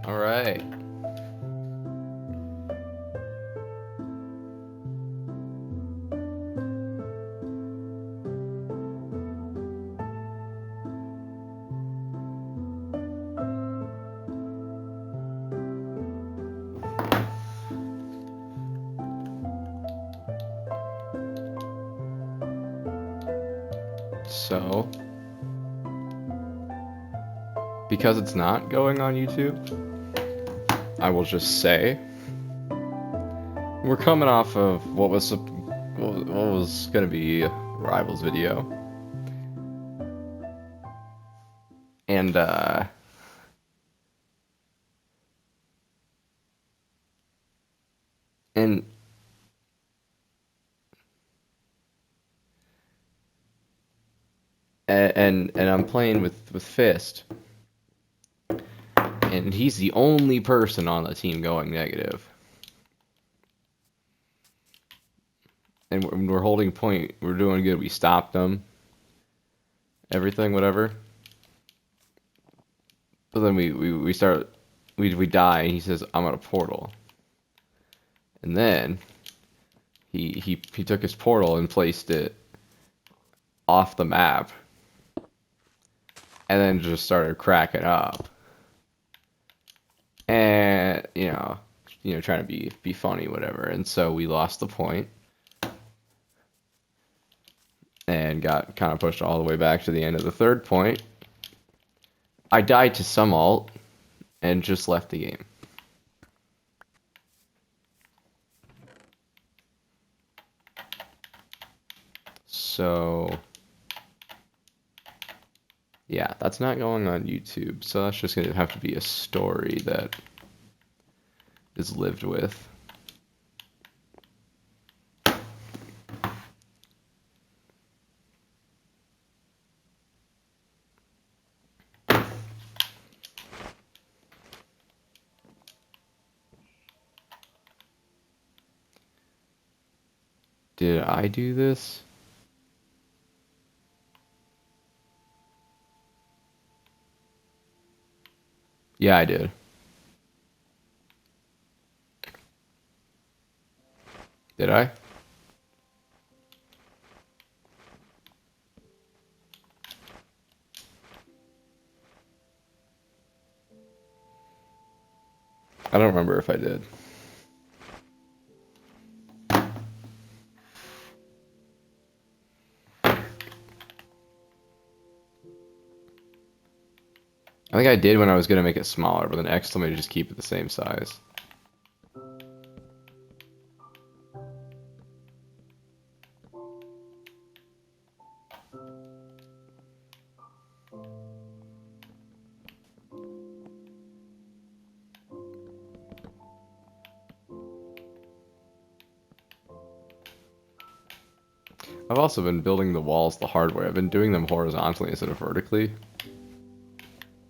All right. So, because it's not going on YouTube, I will just say we're coming off of what was gonna be a Rivals video, and and and I'm playing with Fist, and he's the only person on the team going negative. And we're holding point. We're doing good. We stopped them. Everything, whatever. But then we start we die, and he says, "I'm at a portal." And then he took his portal and placed it off the map, and then just started cracking up. And trying to be funny, whatever. And so we lost the point and got kind of pushed all the way back to the end of the third point. I died to some ult and just left the game. So yeah, that's not going on YouTube. So that's just gonna have to be a story that is lived with. Did I do this? Yeah, I did. Did I? I don't remember if I did. I think I did when I was gonna make it smaller, but then X told me to just keep it the same size. I've also been building the walls the hard way. I've been doing them horizontally instead of vertically.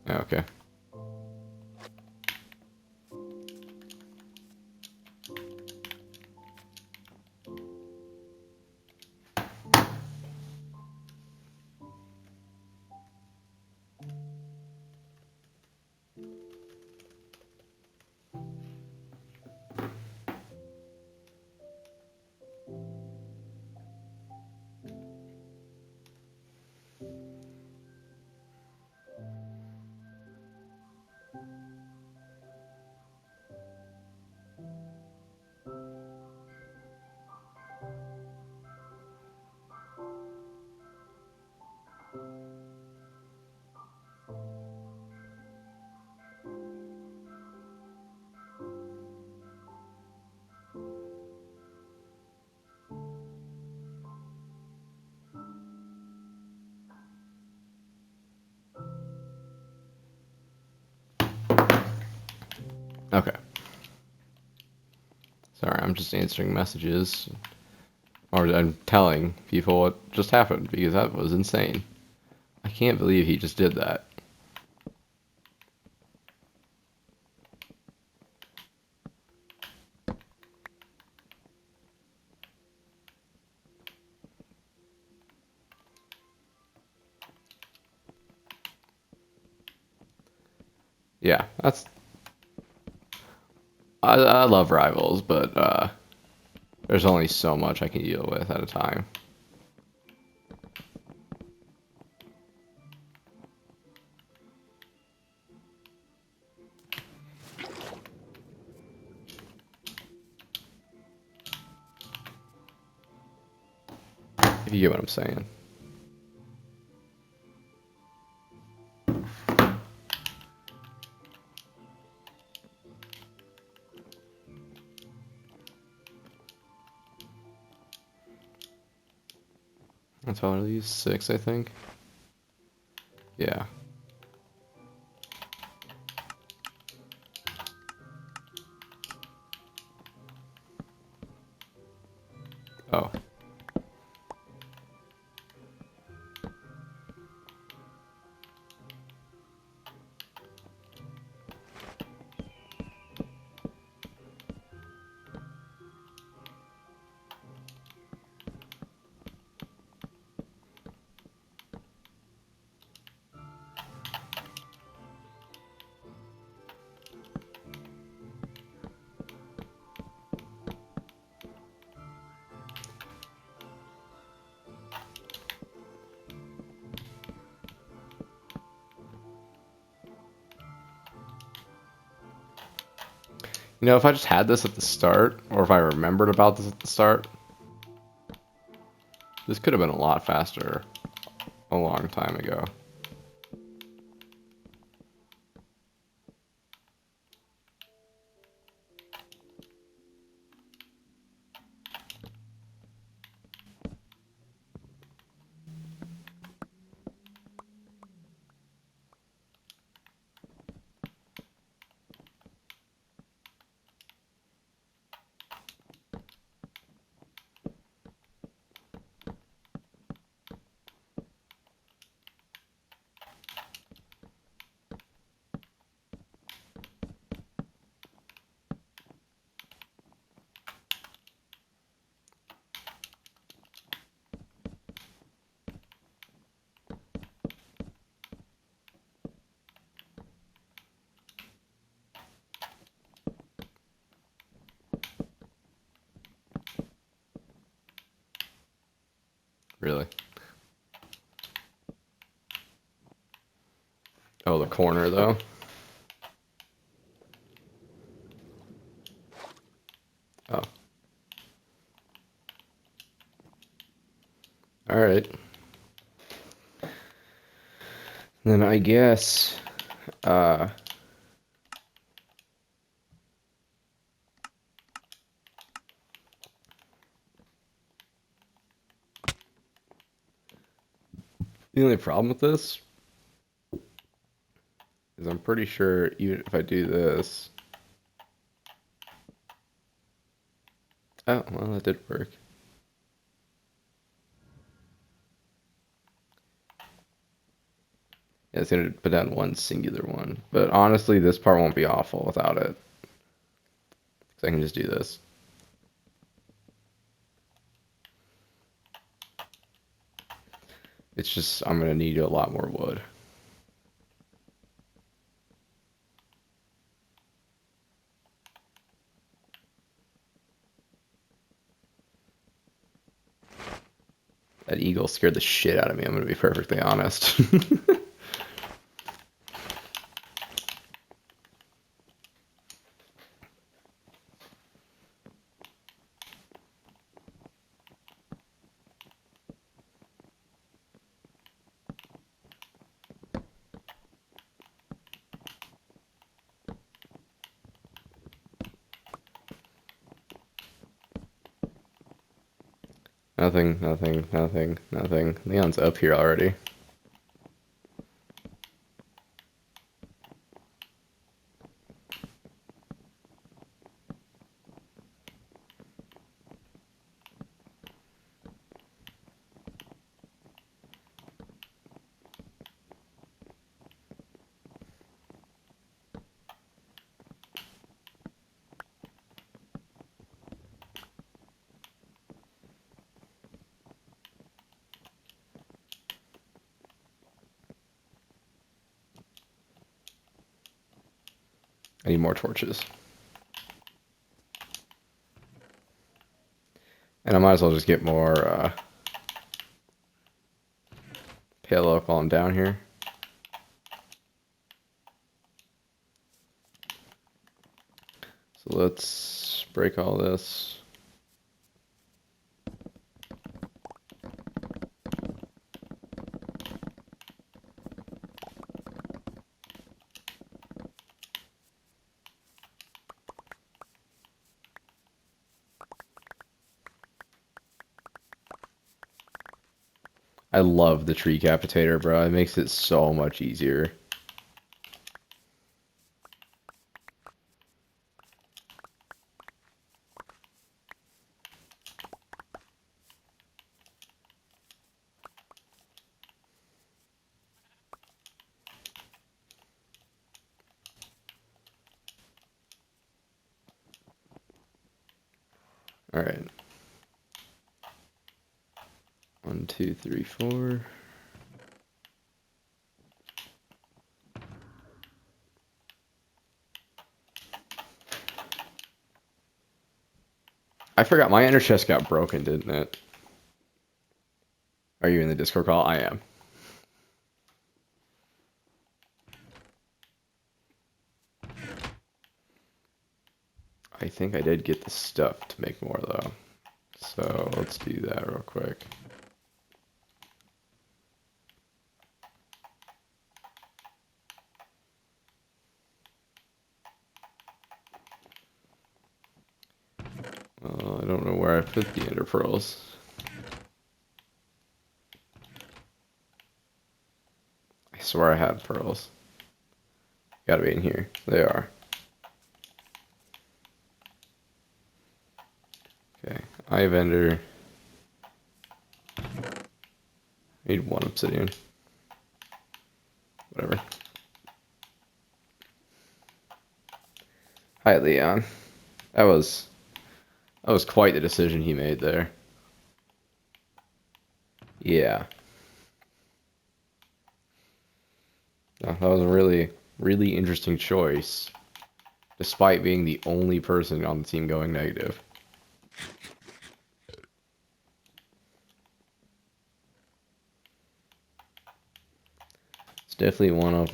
Okay. Okay. Sorry, I'm just answering messages. Or I'm telling people what just happened because that was insane. I can't believe he just did that. Yeah, that's I love Rivals, but there's only so much I can deal with at a time. If you get what I'm saying. That's all these 6, I think. Yeah. Oh. You know, if I just had this at the start, or if I remembered about this at the start, this could have been a lot faster a long time ago. Really. Oh, the corner, though. Oh. Alright. Then I guess... Uh... The only problem with this is I'm pretty sure even if I do this... Oh, well, that did work. Yeah, it's going to put down one singular one. But honestly, this part won't be awful without it. So I can just do this. It's just, I'm going to need a lot more wood. That eagle scared the shit out of me, I'm going to be perfectly honest. Nothing, nothing, nothing, nothing. Leon's up here already. I need more torches. And I might as well just get more pale oak while I'm down here. So let's break all this. I love the tree capitator, bro. It makes it so much easier. All right. 1, 2, 3, 4. I forgot my ender chest got broken, didn't it? Are you in the Discord call? I am. I think I did get the stuff to make more though. So let's do that real quick. I don't know where I put the ender pearls. I swear I had pearls. Gotta be in here. They are. Okay, eye of ender. Need 1 obsidian. Whatever. Hi, Leon. That was quite the decision he made there. Yeah. That was a really, really interesting choice, despite being the only person on the team going negative. It's definitely one of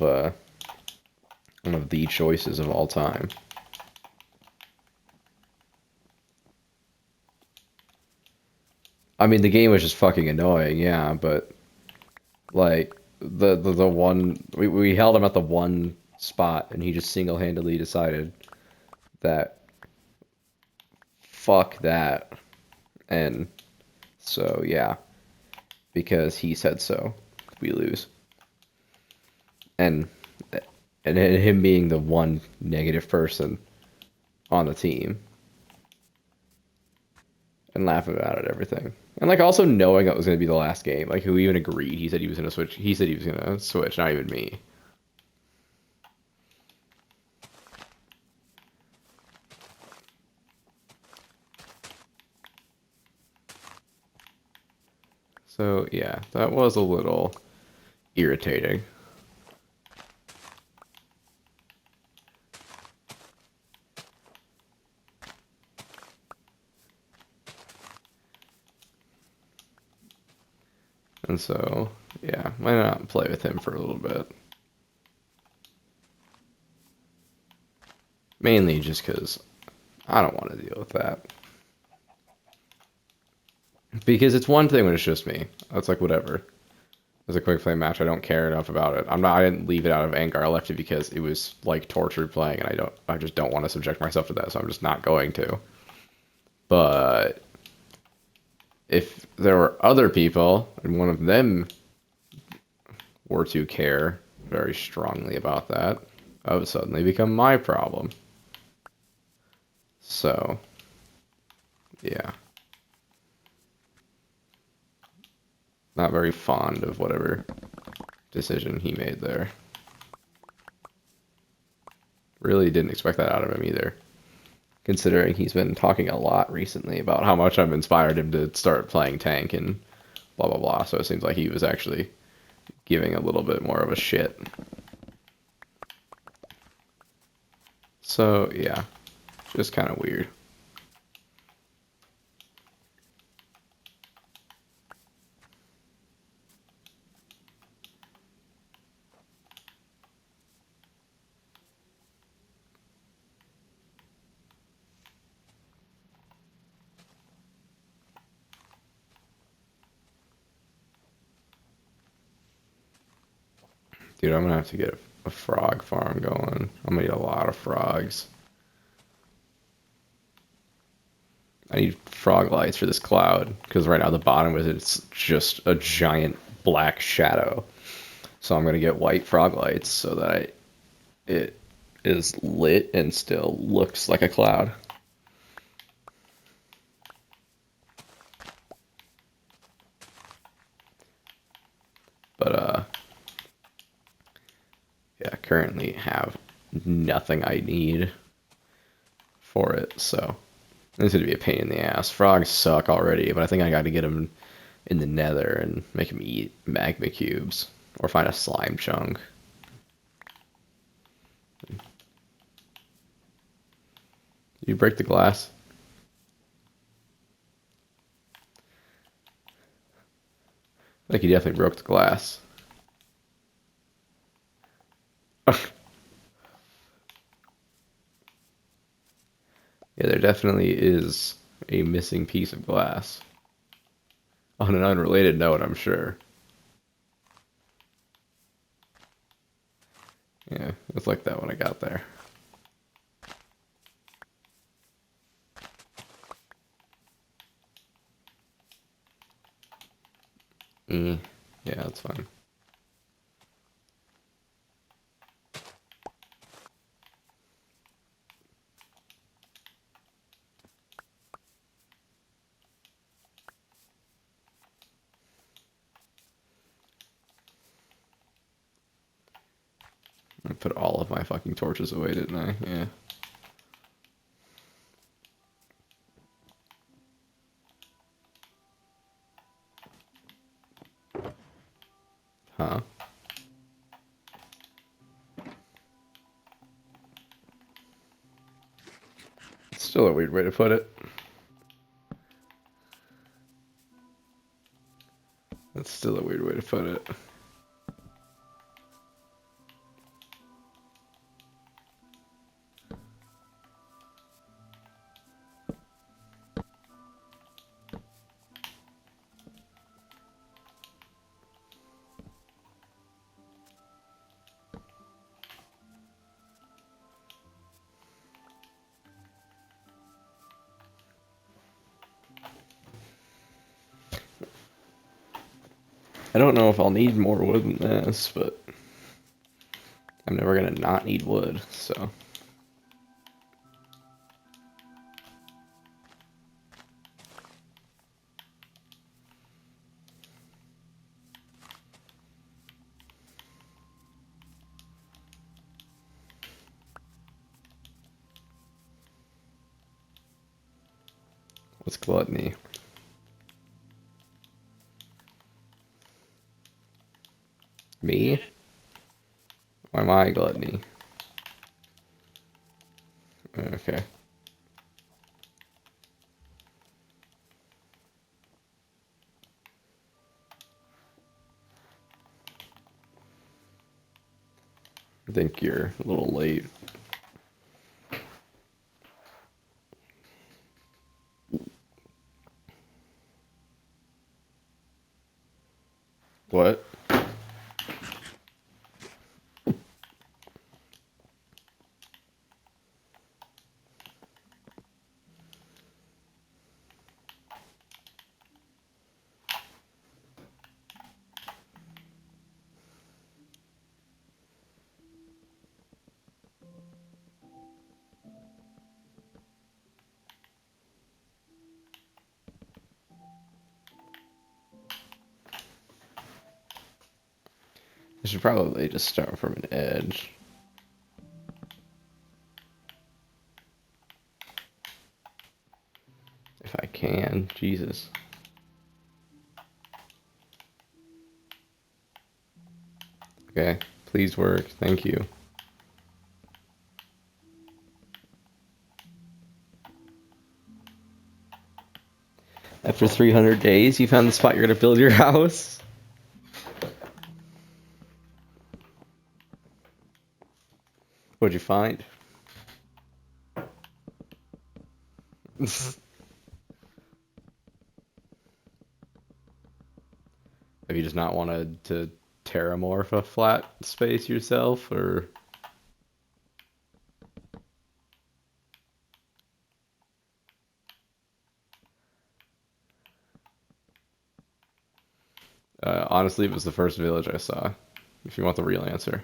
the choices of all time. I mean, the game was just fucking annoying, yeah, but like the one we held him at the one spot and he just single-handedly decided that fuck that. And so yeah, because he said so, we lose. And him being the one negative person on the team and laughing about it, everything. And like also knowing it was going to be the last game, like who even agreed. He said he was going to switch. He said he was going to switch, not even me. So yeah, that was a little irritating. And so, yeah, why not play with him for a little bit? Mainly just because I don't want to deal with that. Because it's one thing when it's just me. That's like whatever. It's a quick play match. I don't care enough about it. I didn't leave it out of anger. I left it because it was like torture playing, and I just don't want to subject myself to that. So I'm just not going to. But if there were other people and one of them were to care very strongly about that, that would suddenly become my problem. So, yeah. Not very fond of whatever decision he made there. Really didn't expect that out of him either. Considering he's been talking a lot recently about how much I've inspired him to start playing tank and blah blah blah. So it seems like he was actually giving a little bit more of a shit. So yeah, just kind of weird. Dude, I'm gonna have to get a frog farm going. I'm gonna need a lot of frogs. I need frog lights for this cloud, because right now the bottom of it's just a giant black shadow. So I'm gonna get white frog lights so that it is lit and still looks like a cloud. But yeah, currently have nothing I need for it, so this is gonna be a pain in the ass. Frogs suck already, but I think I got to get them in the nether and make them eat magma cubes or find a slime chunk. You break the glass? I think you definitely broke the glass. Yeah, there definitely is a missing piece of glass. On an unrelated note, I'm sure. Yeah, it was like that when I got there. Yeah, that's fine. I put all of my fucking torches away, didn't I? Yeah. Huh? Still a weird way to put it. That's still a weird way to put it. I don't know if I'll need more wood than this, but I'm never gonna not need wood, so. What's gluttony? Me? Why am I gluttony? Okay. I think you're a little late. What? I should probably just start from an edge. If I can. Jesus. Okay. Please work. Thank you. After 300 days, you found the spot you're gonna build your house? What'd you find? Have you just not wanted to tear paramorph a flat space yourself, or honestly, it was the first village I saw. If you want the real answer.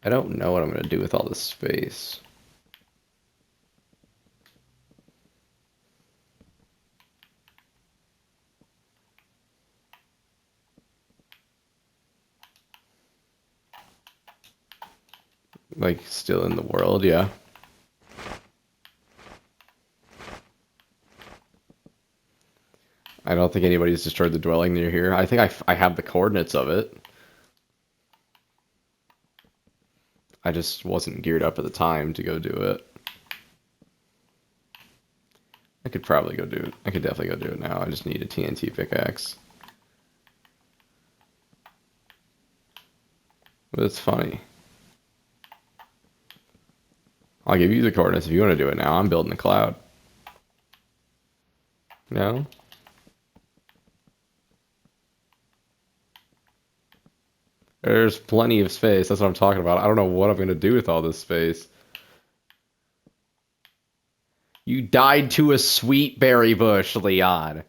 I don't know what I'm gonna do with all this space. Like, still in the world, yeah. I don't think anybody's destroyed the dwelling near here. I think I have the coordinates of it. I just wasn't geared up at the time to go do it. I could probably go do it. I could definitely go do it now. I just need a TNT pickaxe. But it's funny. I'll give you the coordinates if you want to do it now. I'm building the cloud. No? There's plenty of space. That's what I'm talking about. I don't know what I'm going to do with all this space. You died to a sweet berry bush, Leon.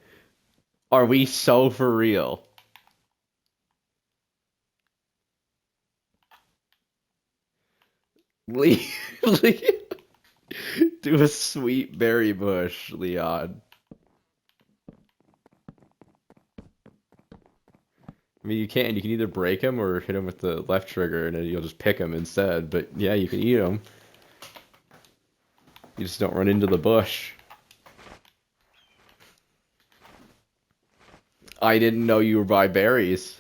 Are we so for real? Le to a sweet berry bush, Leon. I mean, you can. You can either break them or hit them with the left trigger, and then you'll just pick them instead. But yeah, you can eat them. You just don't run into the bush. I didn't know you were by berries.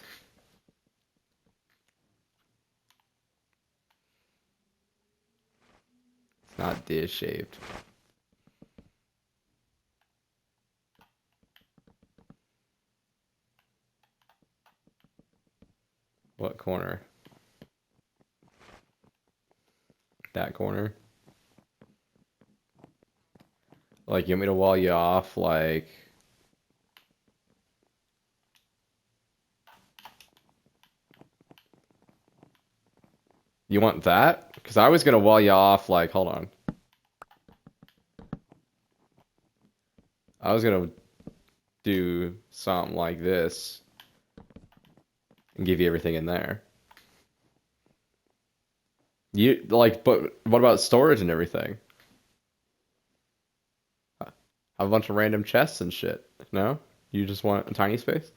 It's not dish shaped. What corner? That corner? Like, you want me to wall you off, like... You want that? Because I was gonna wall you off, like, hold on. I was gonna do something like this and give you everything in there. You, like, but what about storage and everything? I have a bunch of random chests and shit. No? You just want a tiny space?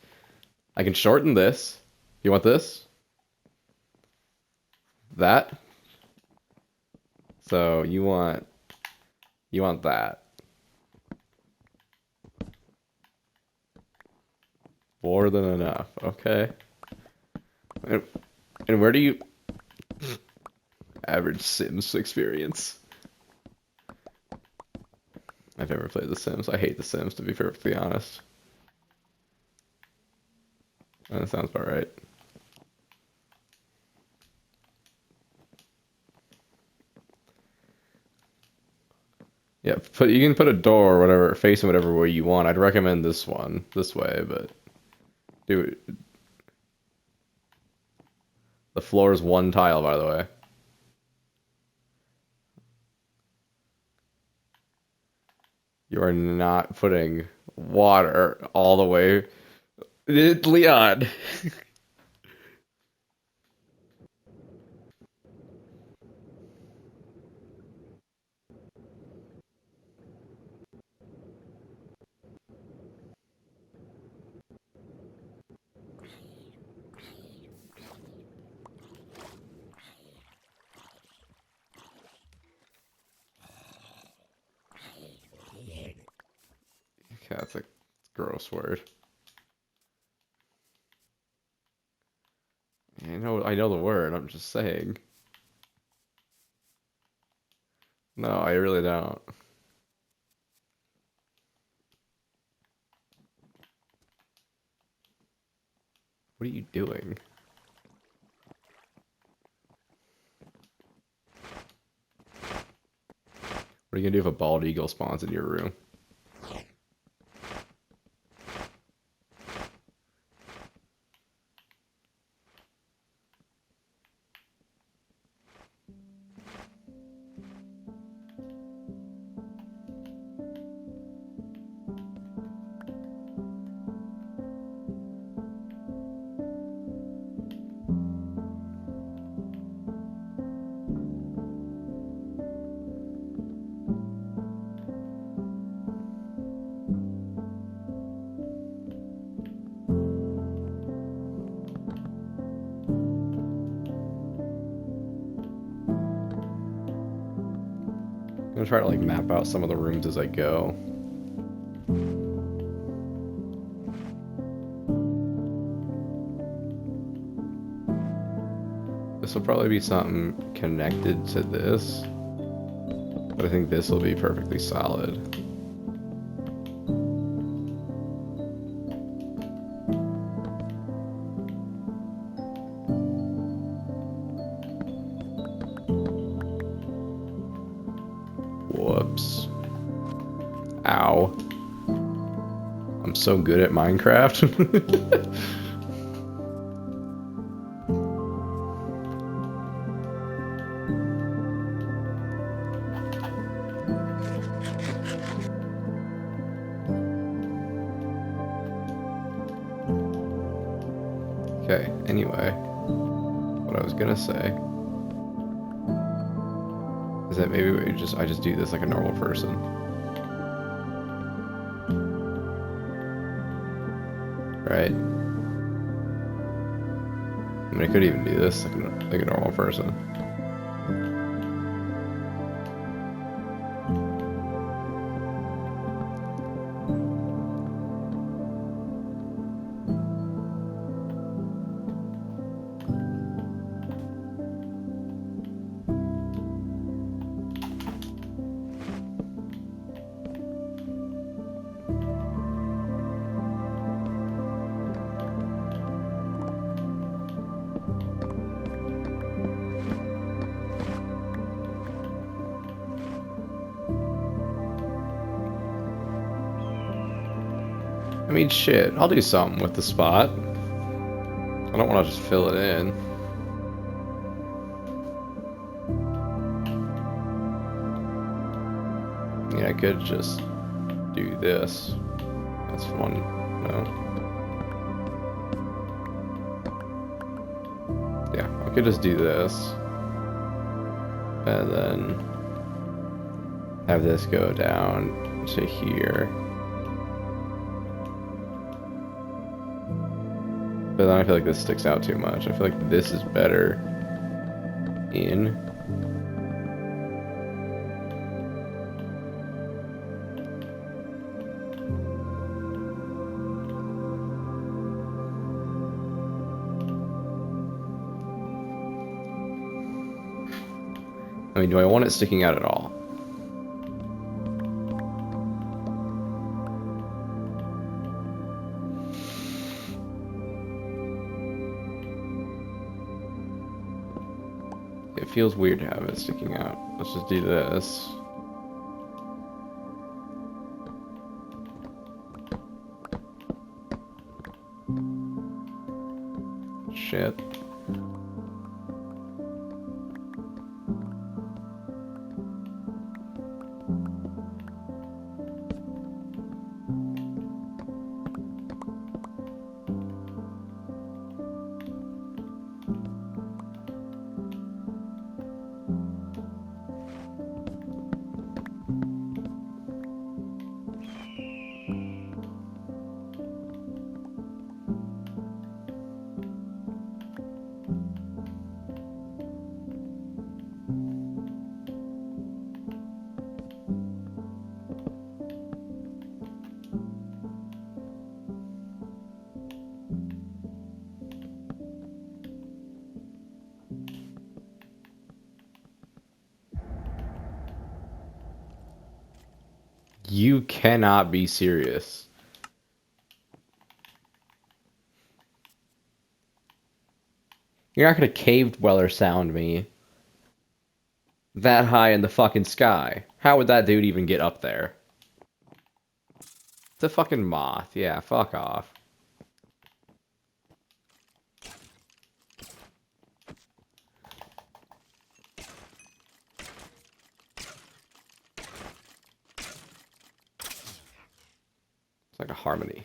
I can shorten this. You want this? That? So you want that. More than enough. Okay. And, and where do you average Sims experience? I've never played The Sims. I hate The Sims, to be perfectly honest. That sounds about right. Yeah, you can put a door or whatever, facing whatever way you want. I'd recommend this one, this way, but dude, the floor is one tile, by the way. You are not putting water all the way. Leon. Okay, that's a gross word. I know the word. I'm just saying. No, I really don't. What are you doing? What are you gonna do if a bald eagle spawns in your room? I'm gonna try to like map out some of the rooms as I go. This will probably be something connected to this, but I think this will be perfectly solid. Whoops. Ow. I'm so good at Minecraft. Okay, anyway, what I was gonna say is that maybe I just do this like a normal person. Right? I mean, I could even do this like a normal person. I mean, shit, I'll do something with the spot. I don't want to just fill it in. I mean, I could just do this. That's fun. No. Yeah, I could just do this. And then have this go down to here. But then I feel like this sticks out too much. I feel like this is better in. I mean, do I want it sticking out at all? It feels weird to have it sticking out. Let's just do this. Shit. You cannot be serious. You're not gonna cave dweller sound me that high in the fucking sky. How would that dude even get up there? It's a fucking moth. Yeah, fuck off. It's like a harmony.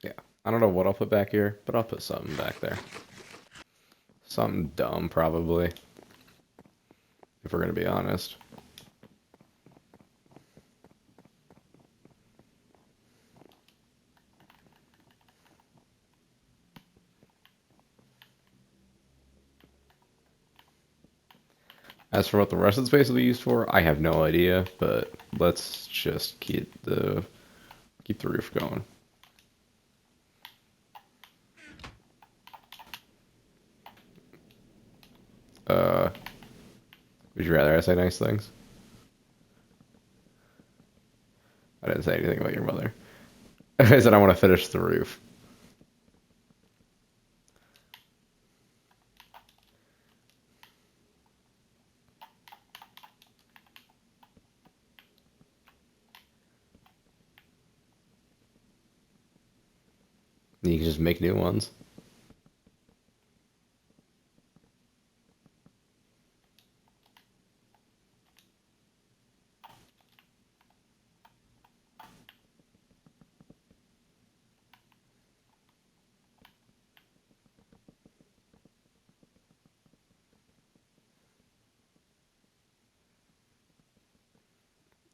Yeah. I don't know what I'll put back here, but I'll put something back there. Something dumb, probably. If we're gonna be honest. As for what the rest of the space will be used for, I have no idea, but let's just keep the roof going. Would you rather I say nice things? I didn't say anything about your mother. I said I want to finish the roof. You can just make new ones.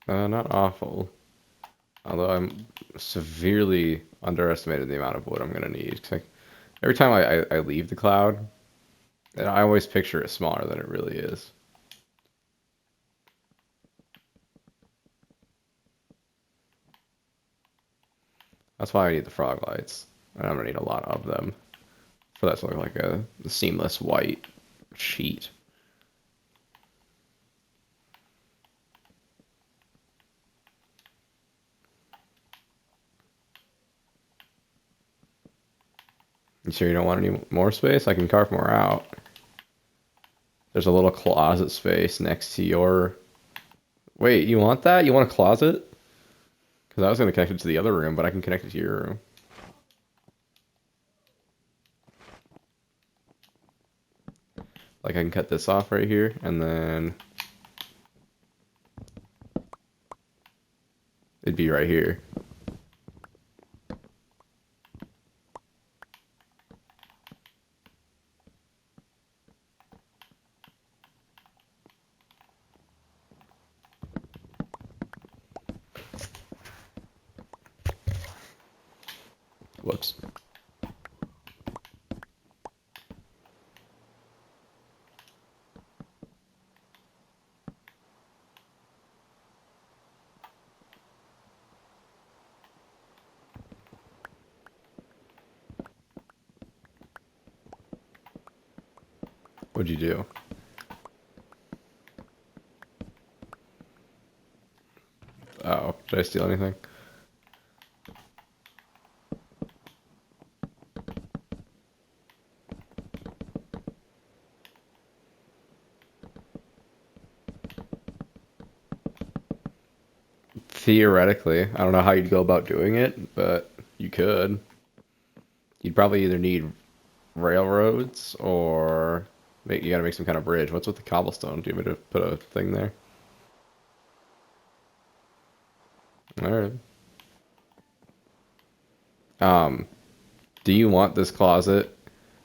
Not awful. Although I'm severely underestimated the amount of wood I'm gonna need. 'Cause every time I leave the cloud, I always picture it smaller than it really is. That's why I need the frog lights. And I'm gonna need a lot of them for that to look like a seamless white sheet. You sure you don't want any more space? I can carve more out. There's a little closet space next to your... Wait, you want that? You want a closet? Because I was going to connect it to the other room, but I can connect it to your room. Like, I can cut this off right here, and then... it'd be right here. Whoops. What'd you do? Oh, did I steal anything? Theoretically. I don't know how you'd go about doing it, but you could. You'd probably either need railroads or you gotta make some kind of bridge. What's with the cobblestone? Do you want me to put a thing there? Alright. Um, do you want this closet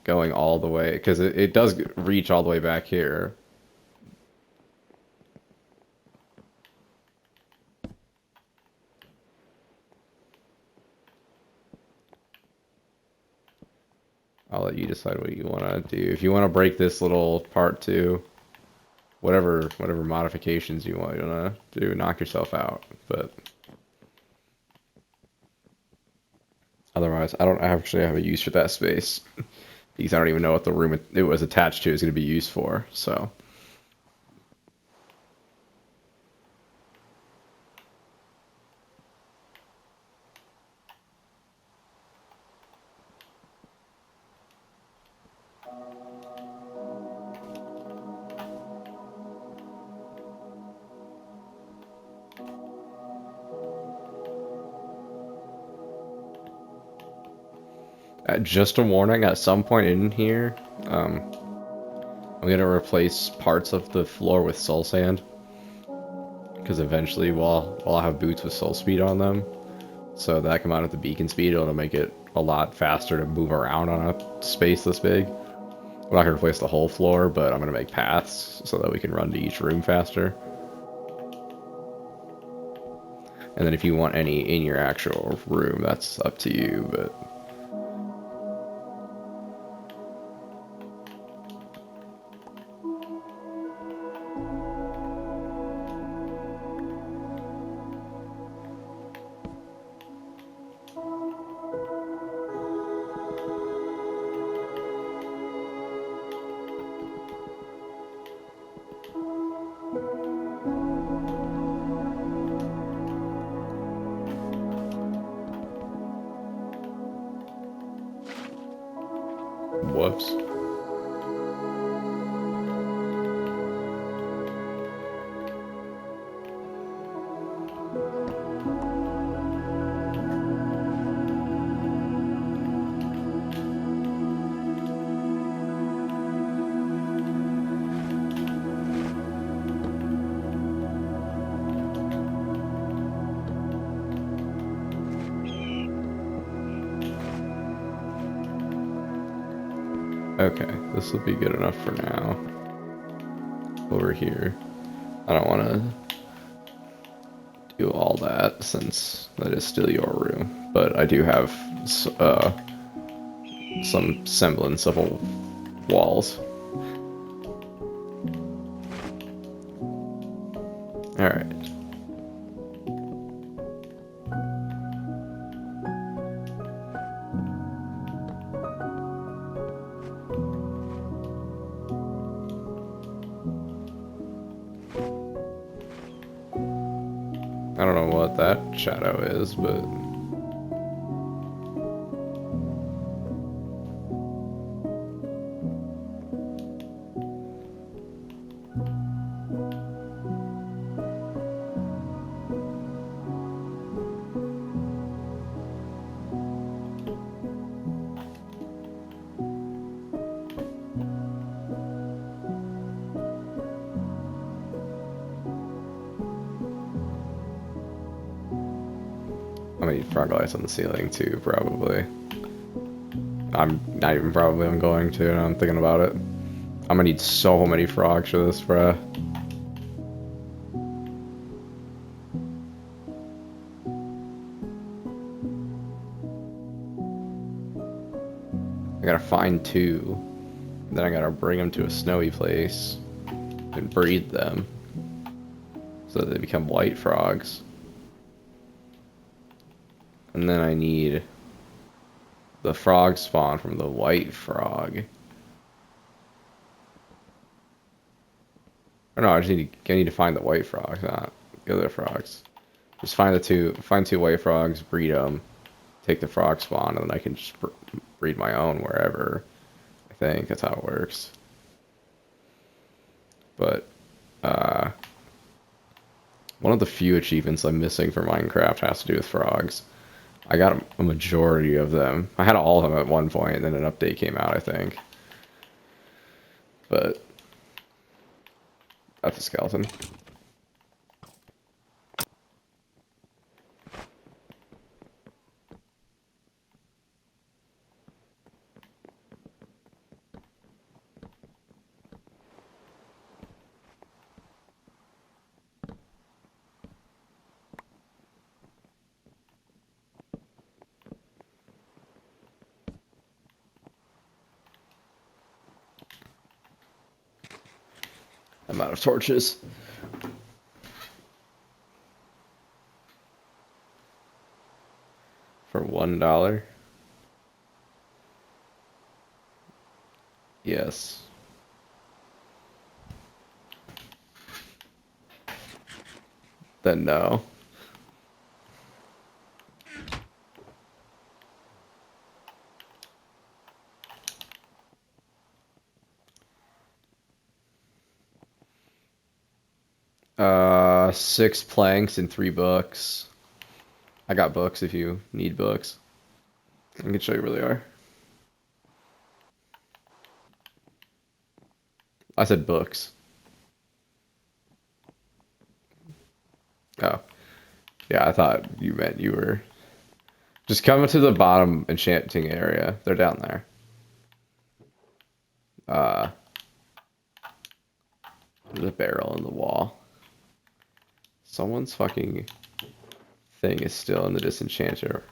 going all the way? Because it does reach all the way back here. I'll let you decide what you want to do. If you want to break this little part too, whatever modifications you want to do, knock yourself out. But otherwise, I don't actually have a use for that space because I don't even know what the room it was attached to is going to be used for. So. Just a warning, at some point in here, I'm gonna replace parts of the floor with soul sand. Because eventually we'll have boots with soul speed on them. So that combined with the beacon speed, it'll make it a lot faster to move around on a space this big. I'm not gonna replace the whole floor, but I'm gonna make paths so that we can run to each room faster. And then if you want any in your actual room, that's up to you, but... Whoops. Okay, this will be good enough for now. Over here. I don't want to do all that since that is still your room. But I do have some semblance of a walls. Alright. I don't know what that shadow is, but... I'm gonna need frog lights on the ceiling too, probably. I'm not even probably, I'm going to, and I'm thinking about it. I'm gonna need so many frogs for this, bruh. I gotta find two. Then I gotta bring them to a snowy place and breed them so that they become white frogs. And then I need the frog spawn from the white frog. Or no, I need to find the white frogs, not the other frogs. Just find two white frogs, breed them, take the frog spawn, and then I can just breed my own wherever. I think that's how it works. But one of the few achievements I'm missing for Minecraft has to do with frogs. I got a majority of them. I had all of them at one point, and then an update came out, I think. But that's a skeleton. I'm out of torches. For $1? Yes. Then no. Six planks and 3 books. I got books if you need books. I can show you where they are. I said books. Oh. Yeah, I thought you meant you were... Just come to the bottom enchanting area. They're down there. There's a barrel in the wall. Someone's fucking thing is still in the disenchanter.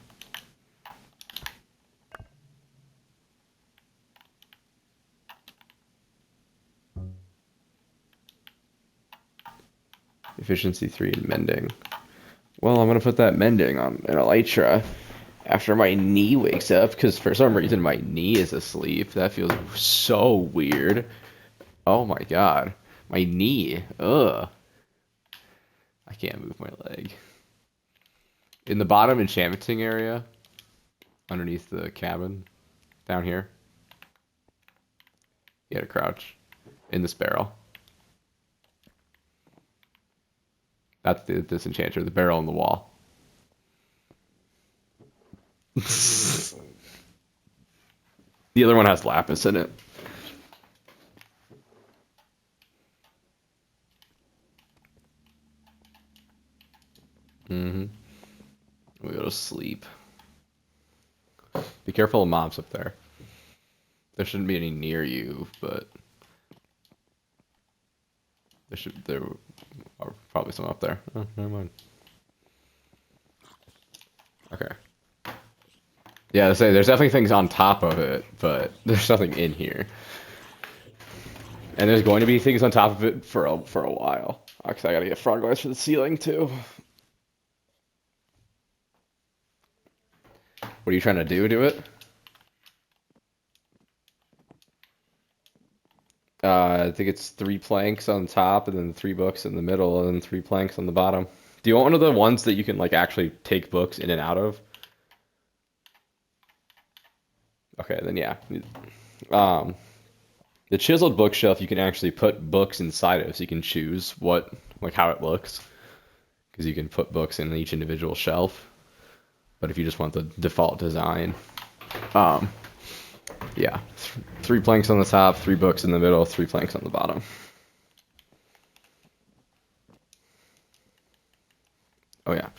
Efficiency 3 in mending. Well, I'm gonna put that mending on an elytra after my knee wakes up, because for some reason my knee is asleep. That feels so weird. Oh my god. My knee. Ugh. I can't move my leg. In the bottom enchanting area, underneath the cabin, down here, you gotta crouch in this barrel. That's the disenchanter, the barrel in the wall. The other one has lapis in it. We go to sleep. Be careful of mobs up there. There shouldn't be any near you, but there are probably some up there. Oh, never mind. Okay. Yeah, there's definitely things on top of it, but there's nothing in here. And there's going to be things on top of it for a while. Actually, I gotta get frog lights for the ceiling too. What are you trying to do to it? I think it's 3 planks on top, and then 3 books in the middle, and then 3 planks on the bottom. Do you want one of the ones that you can like actually take books in and out of? Okay, then yeah. The chiseled bookshelf, you can actually put books inside of, so you can choose how it looks, because you can put books in each individual shelf. But if you just want the default design, yeah, 3 planks on the top, 3 books in the middle, 3 planks on the bottom. Oh yeah.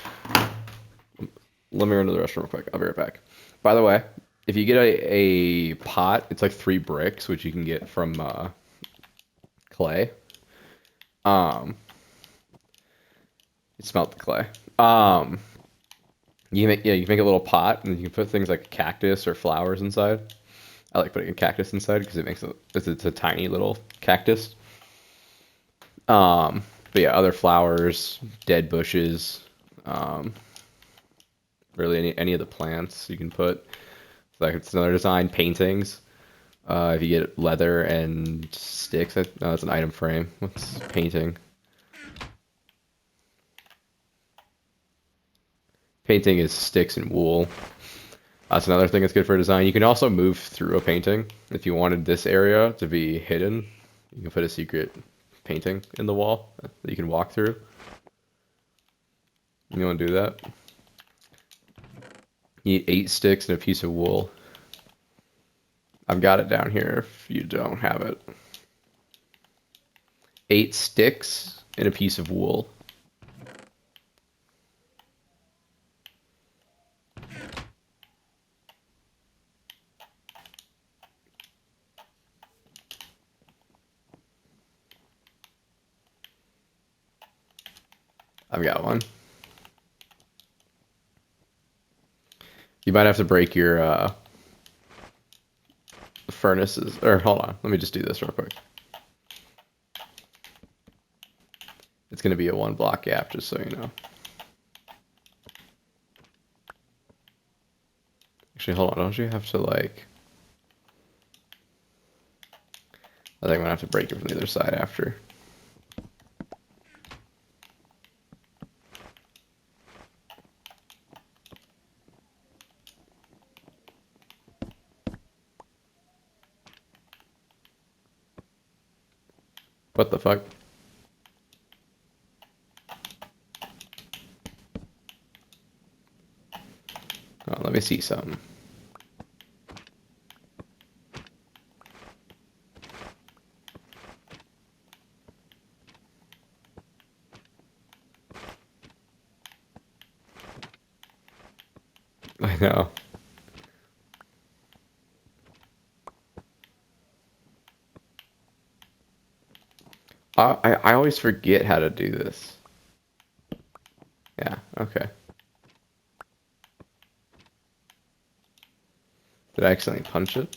Let me run to the restroom real quick. I'll be right back. By the way, if you get a pot, it's like 3 bricks, which you can get from clay. You smelt the clay. You can make a little pot, and you can put things like cactus or flowers inside. I like putting a cactus inside because it's a tiny little cactus. But yeah, other flowers, dead bushes, really any of the plants you can put. Like it's another design. Paintings. If you get leather and sticks, that's an item frame. What's painting? Painting is sticks and wool. That's another thing that's good for design. You can also move through a painting. If you wanted this area to be hidden, you can put a secret painting in the wall that you can walk through. You want to do that? You need 8 sticks and a piece of wool. I've got it down here if you don't have it. 8 sticks and a piece of wool. I've got one. You might have to break your furnaces. Or hold on, let me just do this real quick. going to be a 1 block gap, just so you know. Actually, hold on. Don't you have to, like... I think I'm going to have to break it from the other side after. What the fuck? Oh, let me see something. I know. I always forget how to do this. Yeah, okay. Did I accidentally punch it?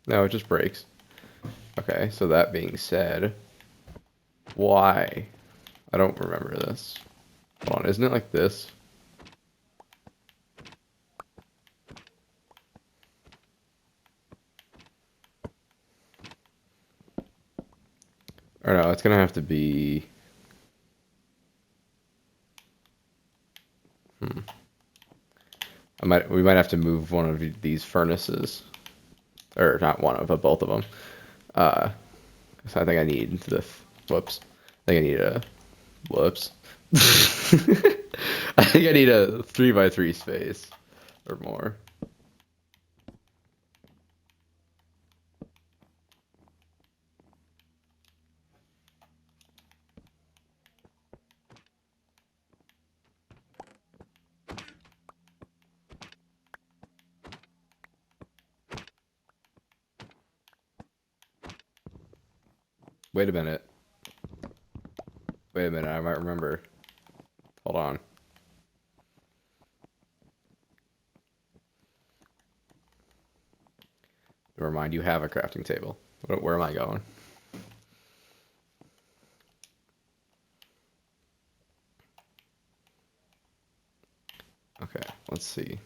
No, it just breaks. Okay, so that being said, why? I don't remember this. Hold on, isn't it like this? Or no, it's gonna have to be... We might have to move one of these furnaces. Or not one of, but both of them. So I think I need the... Whoops. I think I need a... Whoops. I think I need a 3x3 space. Or more. Wait a minute. Wait a minute, I might remember. Hold on. Never mind, you have a crafting table. Where am I going? Okay, let's see.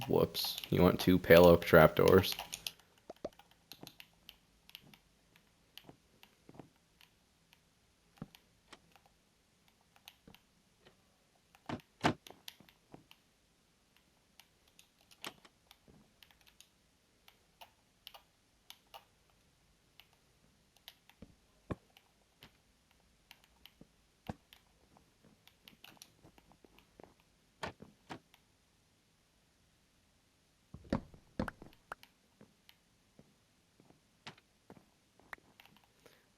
Whoops. You want 2 pale oak trapdoors?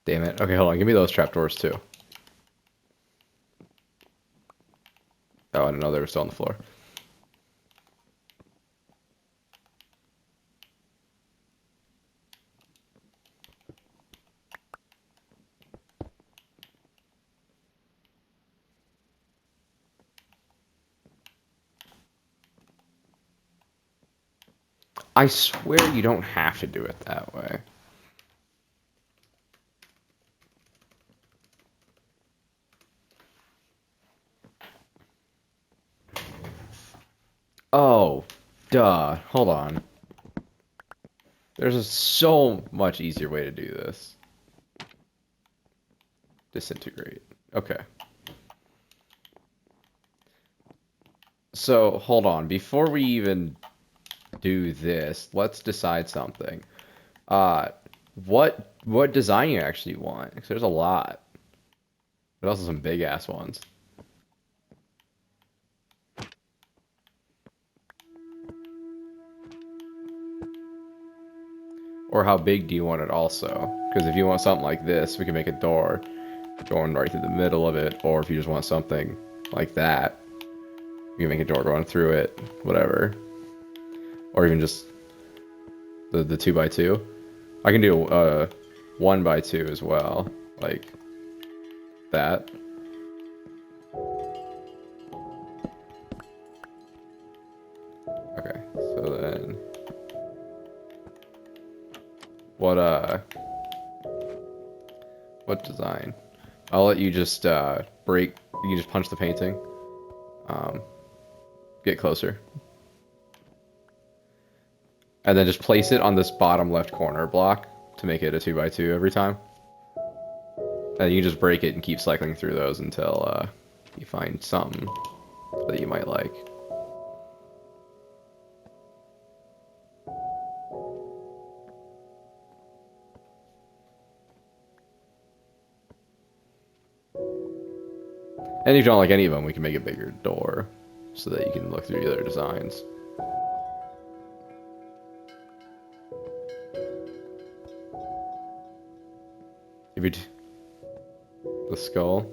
Damn it. Okay, hold on. Give me those trapdoors too. Oh, I didn't know they were still on the floor. I swear you don't have to do it that way. Oh, duh. Hold on. There's a so much easier way to do this. Disintegrate. Okay. So, hold on. Before we even do this, let's decide something. Uh, what design you actually want? Because there's a lot. There's also some big ass ones. Or how big do you want it also? Because if you want something like this, we can make a door going right through the middle of it. Or if you just want something like that, you can make a door going through it, whatever. Or even just the 2x2. I can do 1x2 as well, like that. Okay, so then what design? I'll let you just break. You can just punch the painting. Get closer, and then just place it on this bottom left corner block to make it a 2x2 every time. And you can just break it and keep cycling through those until you find something that you might like. And if you don't like any of them, we can make a bigger door so that you can look through the other designs. If you the skull.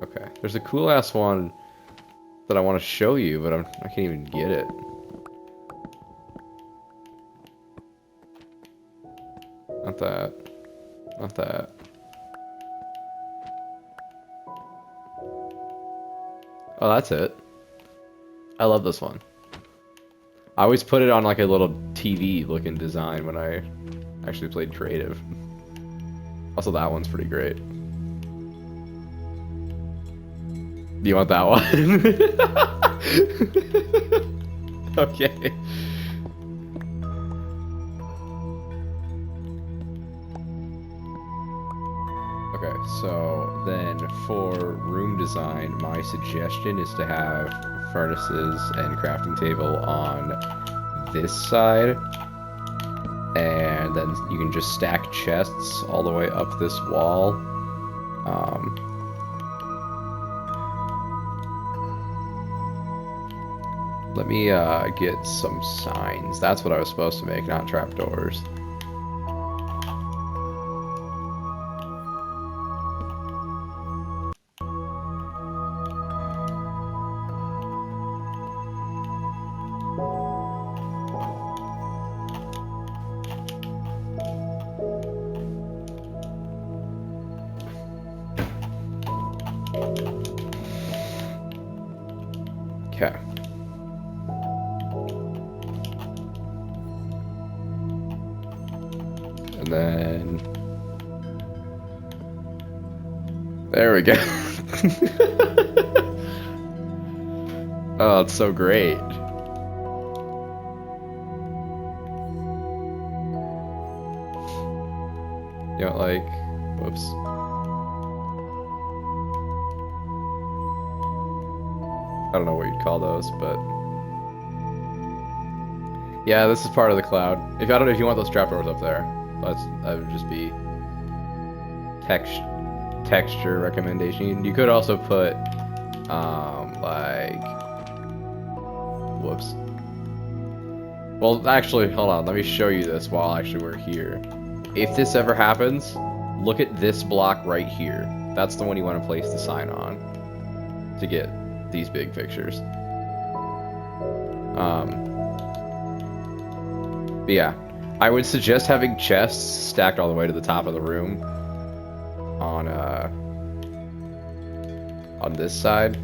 Okay, there's a cool ass one that I want to show you, but I can't even get it. Not that. Not that. Oh, that's it. I love this one. I always put it on like a little TV looking design when I actually played creative. Also, that one's pretty great. Do you want that one? Okay. Okay, so then for room design, my suggestion is to have furnaces and crafting table on this side, and then you can just stack chests all the way up this wall. Let me get some signs. That's what I was supposed to make, not trapdoors. Okay. And then... there we go. Oh, it's so great. You know, like... whoops. I don't know what you'd call those, but... yeah, this is part of the cloud. If I don't know if you want those trapdoors up there, that would just be texture recommendation. You could also put like, whoops. Well, actually, hold on. Let me show you this while actually we're here. If this ever happens, look at this block right here. That's the one you want to place the sign on to get these big pictures. But yeah, I would suggest having chests stacked all the way to the top of the room on this side.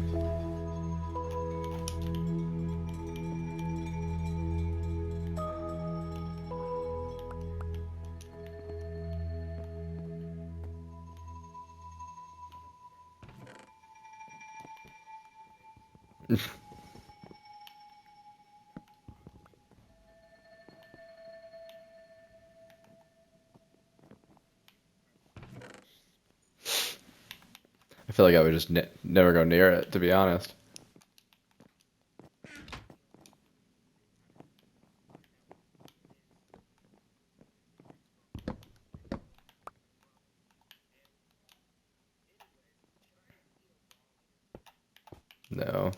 I feel like I would just never go near it, to be honest. No.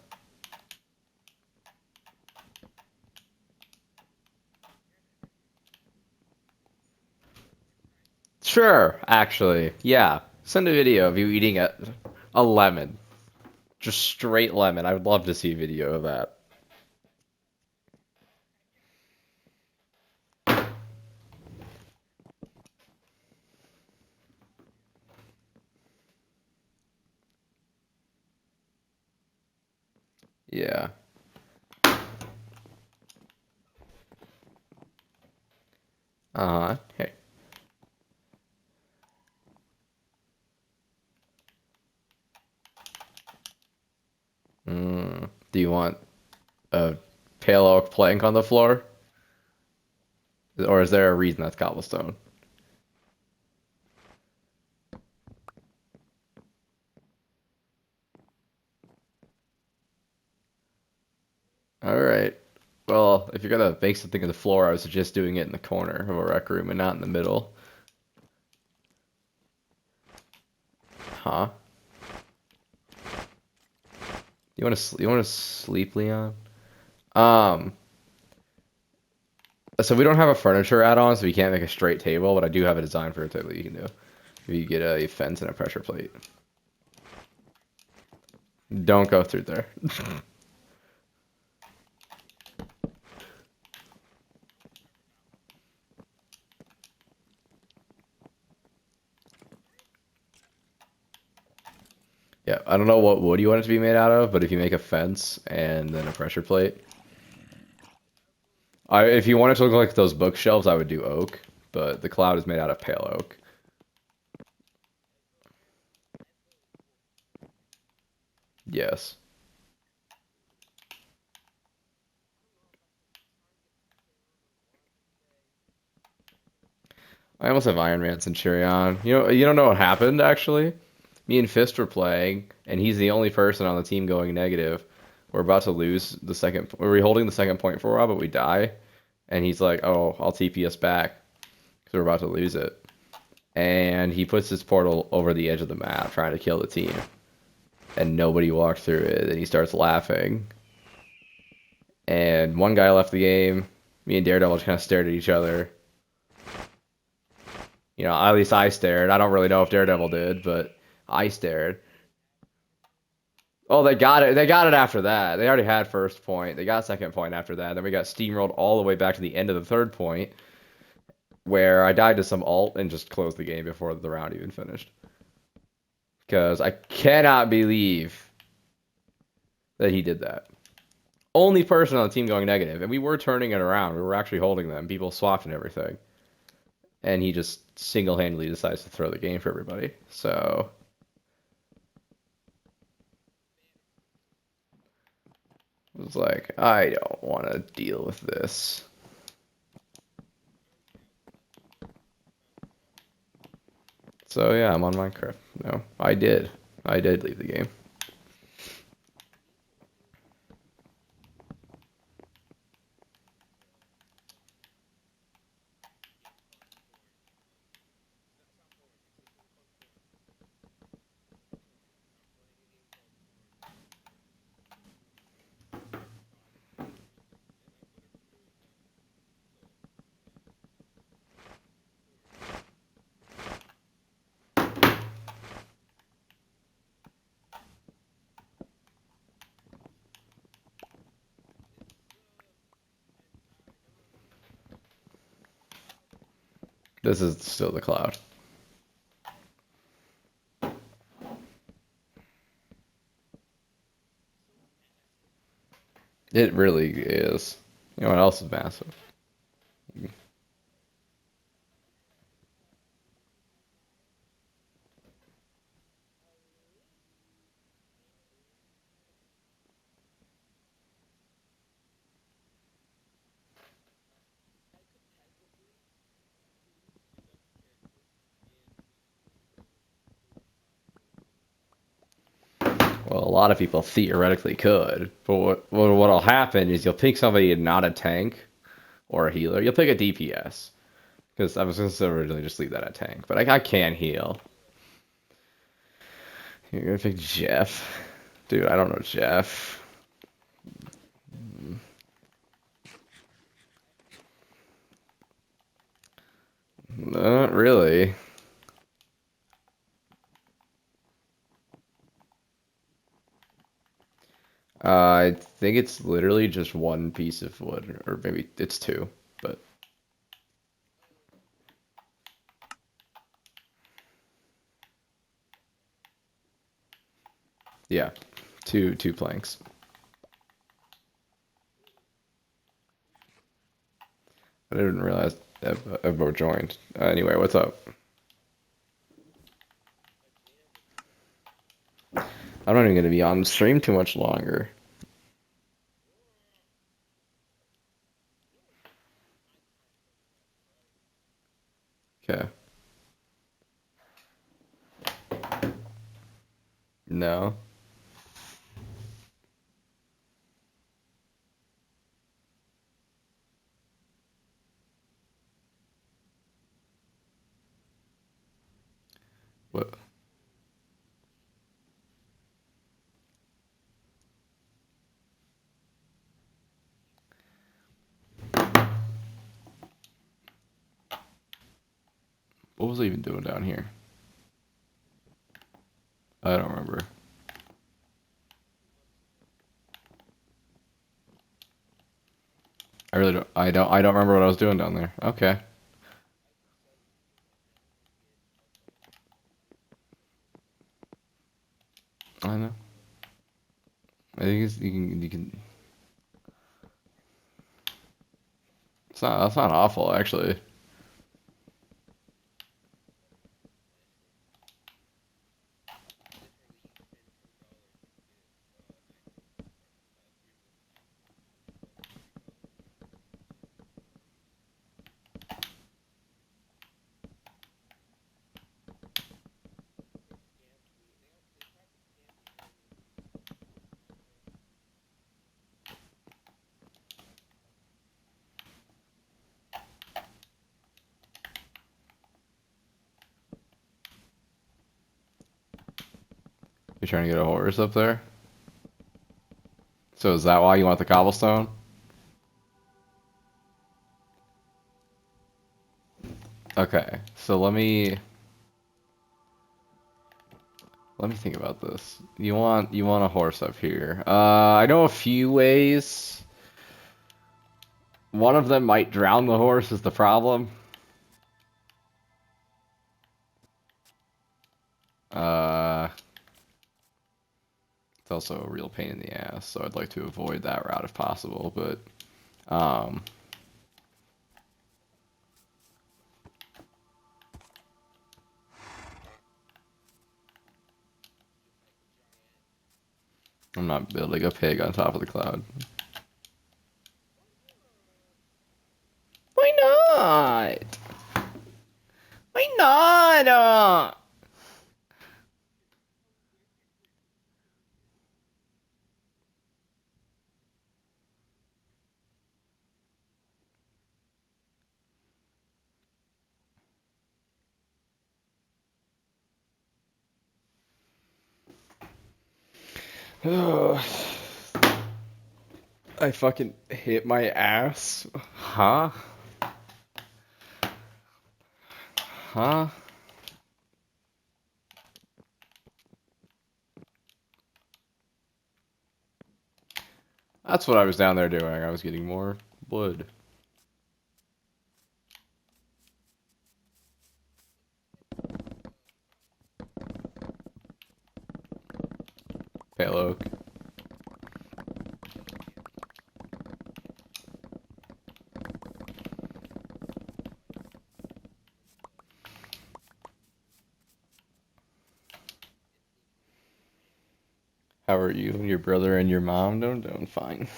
Sure, actually. Yeah. Send a video of you eating a lemon. Just straight lemon. I would love to see a video of that. Yeah. Hey. Do you want a pale oak plank on the floor? Or is there a reason that's cobblestone? Alright. Well, if you're gonna make something in the floor, I would suggest doing it in the corner of a rec room and not in the middle. Huh? You want to sleep, Leon? Um, so we don't have a furniture add-on, so we can't make a straight table, but I do have a design for a table you can do. You get a fence and a pressure plate. Don't go through there. Yeah, I don't know what wood you want it to be made out of, but if you make a fence and then a pressure plate. If you want it to look like those bookshelves, I would do oak, but the cloud is made out of pale oak. Yes. I almost have Iron Man Centurion. You don't know what happened, actually? Me and Fist were playing, and he's the only person on the team going negative. We're about to lose the second. We're holding the second point for a while, but we die. And he's like, "Oh, I'll TP us back because we're about to lose it." And he puts his portal over the edge of the map, trying to kill the team. And nobody walked through it. And he starts laughing. And one guy left the game. Me and Daredevil just kind of stared at each other. At least I stared. I don't really know if Daredevil did, but I stared. Oh, they got it. They got it after that. They already had first point. They got second point after that. Then we got steamrolled all the way back to the end of the third point, where I died to some ult and just closed the game before the round even finished. Because I cannot believe that he did that. Only person on the team going negative, and we were turning it around. We were actually holding them. People swapped and everything. And he just single-handedly decides to throw the game for everybody. So it was like, I don't want to deal with this. So yeah, I'm on Minecraft. No, I did. I did leave the game. This is still the cloud. It really is. You know what else is massive? Well, a lot of people theoretically could, but what'll happen is you'll pick somebody not a tank or a healer. You'll pick a DPS because I was going to originally just leave that at tank, but I can heal. You're gonna pick Jeff, dude. I don't know Jeff. Not really. I think it's literally just one piece of wood, or maybe it's two, but yeah, two planks. I didn't realize Ebo joined. Anyway, what's up? I'm not even gonna be on stream too much longer. Okay. No. What? What was I even doing down here? I don't remember. I really don't. I don't remember what I was doing down there. Okay. I know. I think you can. It's not. That's not awful, actually. You're trying to get a horse up there. So is that why you want the cobblestone? Okay. So let me think about this. You want a horse up here. I know a few ways. One of them might drown the horse is the problem. Uh, it's also a real pain in the ass, so I'd like to avoid that route if possible, but um I'm not building a pig on top of the cloud. Why not? Why not? I fucking hit my ass. Huh? Huh? That's what I was down there doing. I was getting more wood. Pale oak. How are you? Your brother and your mom doing fine.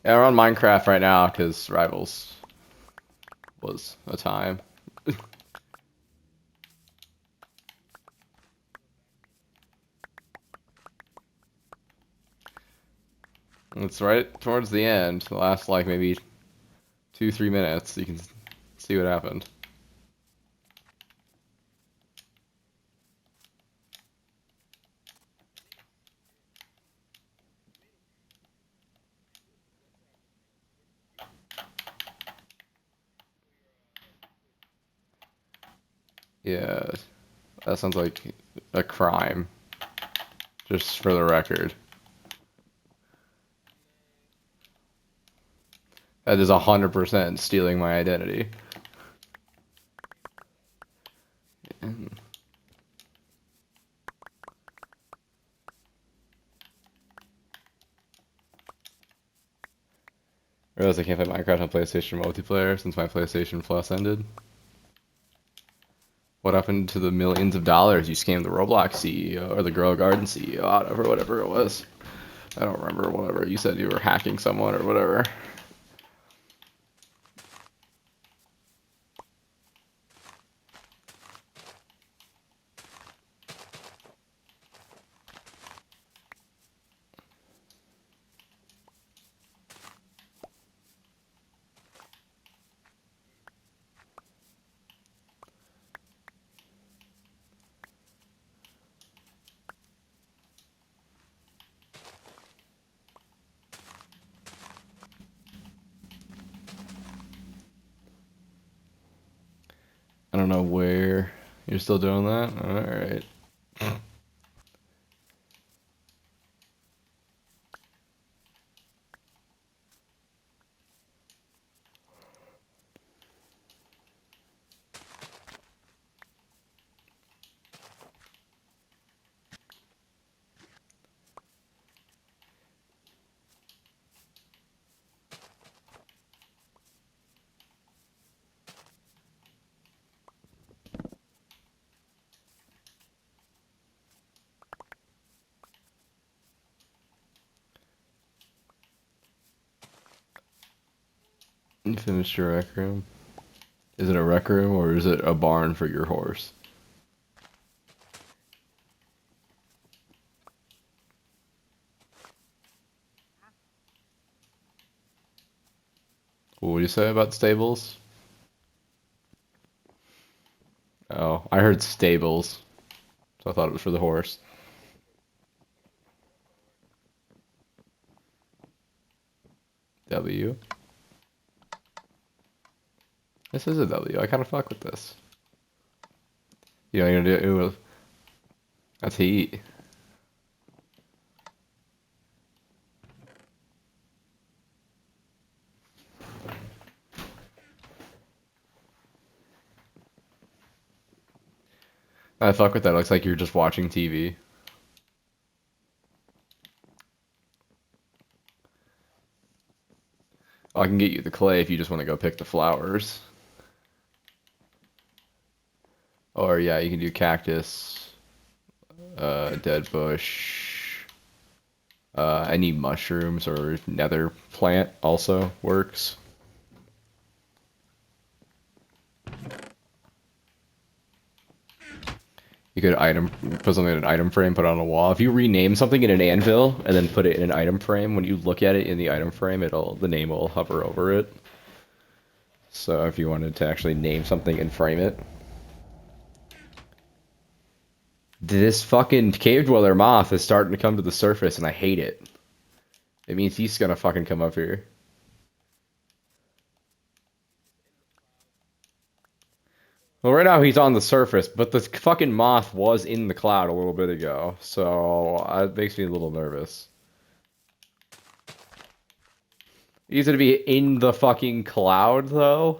Yeah, we're on Minecraft right now because Rivals was a time. It's right towards the end, the last like maybe 2-3 minutes. You can see what happened. Yeah, that sounds like a crime, just for the record. That is 100% stealing my identity. And I realize I can't play Minecraft on PlayStation multiplayer since my PlayStation Plus ended. What happened to the millions of dollars you scammed the Roblox CEO or the Grow Garden CEO out of, or whatever it was? I don't remember. Whatever you said, you were hacking someone or whatever. I don't know where you're still doing that. All right. You finished your rec room. Is it a rec room or is it a barn for your horse? What would you say about stables? Oh, I heard stables, so I thought it was for the horse. W. This is a W. I kind of fuck with this. You know, you're gonna do it. That's heat. I fuck with that. It looks like you're just watching TV. I can get you the clay if you just want to go pick the flowers. Or yeah, you can do cactus, dead bush. Any mushrooms or nether plant also works. You could put something in an item frame, put it on a wall. If you rename something in an anvil and then put it in an item frame, when you look at it in the item frame, the name will hover over it. So if you wanted to actually name something and frame it. This fucking cave dweller moth is starting to come to the surface and I hate it. It means he's gonna fucking come up here. Well, right now he's on the surface, but the fucking moth was in the cloud a little bit ago, so it makes me a little nervous. He's gonna be in the fucking cloud, though?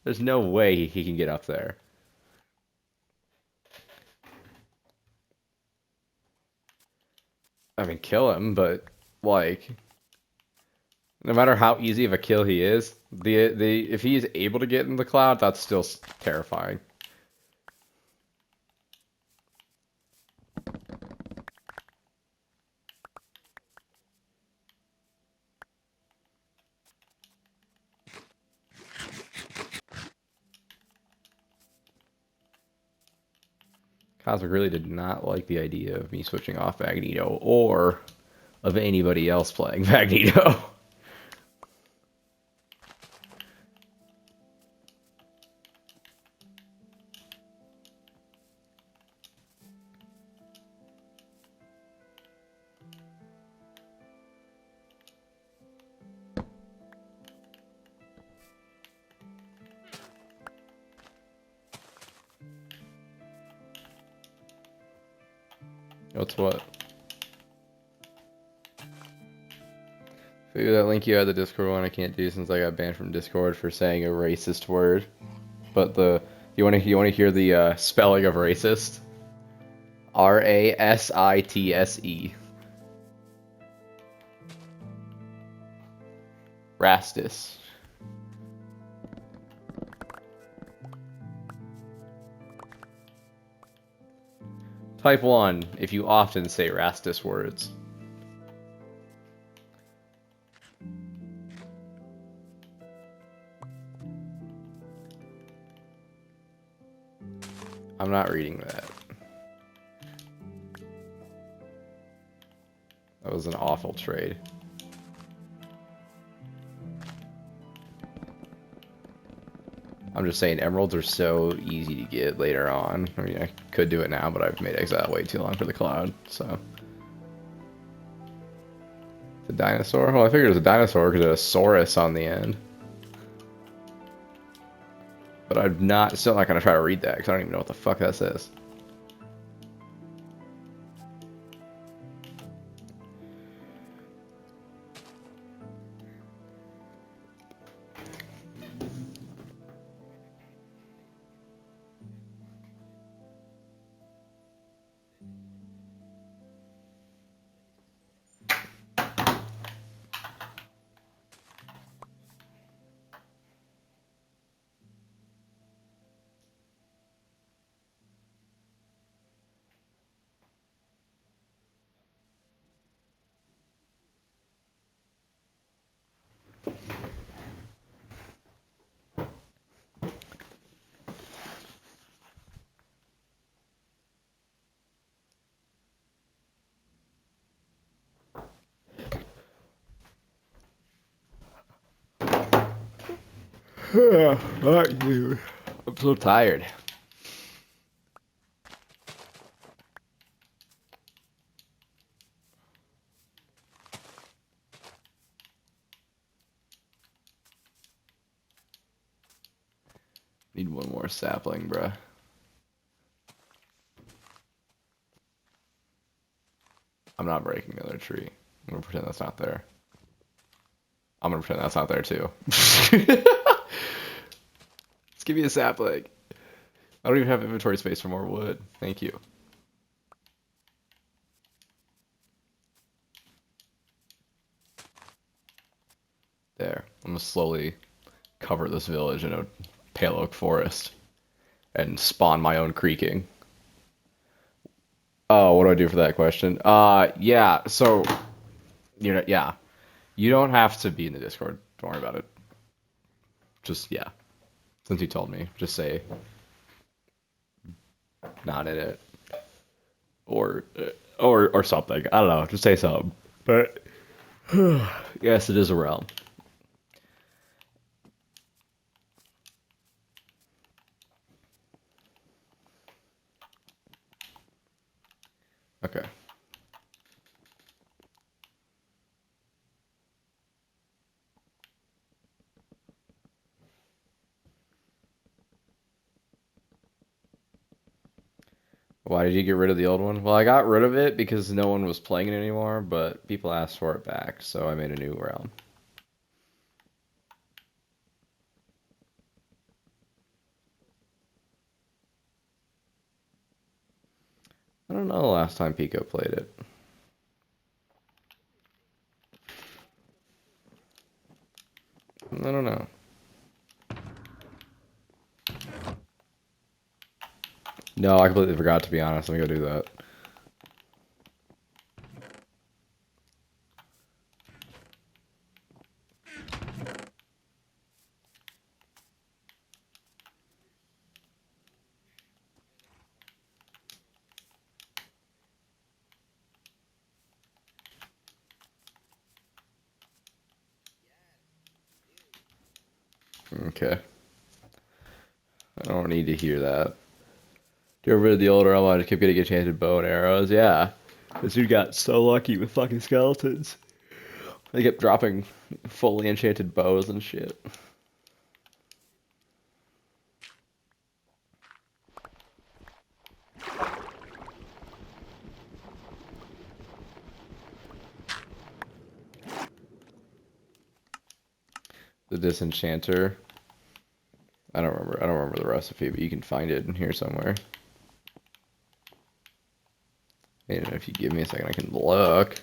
There's no way he can get up there. I mean, kill him, but, like, no matter how easy of a kill he is, if he is able to get in the cloud, that's still terrifying. Cosmic really did not like the idea of me switching off Magneto, or of anybody else playing Magneto. What's what? Figure that link you had the Discord one I can't do since I got banned from Discord for saying a racist word. But you want to hear the spelling of racist? Rasitse. Rastus. Type 1 if you often say Rastus words. I'm not reading that. That was an awful trade. I'm just saying, emeralds are so easy to get later on. I mean, I could do it now, but I've made Exile way too long for the cloud, so. The dinosaur? Well, I figured it was a dinosaur because it had a Saurus on the end. But still not going to try to read that because I don't even know what the fuck that says. I'm so tired. Need one more sapling, bruh. I'm not breaking the other tree. I'm gonna pretend that's not there. I'm gonna pretend that's not there too. Just give me a sapling. I don't even have inventory space for more wood. Thank you. There. I'm gonna slowly cover this village in a pale oak forest and spawn my own creaking. Oh, what do I do for that question? Yeah, so, yeah. You don't have to be in the Discord. Don't worry about it. Just, yeah. Since you told me, just say not in it. Or something. I don't know. Just say something. But, yes, it is a realm. Okay. Why did you get rid of the old one? Well, I got rid of it because no one was playing it anymore, but people asked for it back, so I made a new realm. I don't know the last time Pico played it. I don't know. No, I completely forgot, to be honest. Let me go do that. Okay. I don't need to hear that. Get rid of the older realm, I just kept getting enchanted bow and arrows. Yeah. This dude got so lucky with fucking skeletons. They kept dropping fully enchanted bows and shit. The disenchanter. I don't remember the recipe, but you can find it in here somewhere. And if you give me a second, I can look.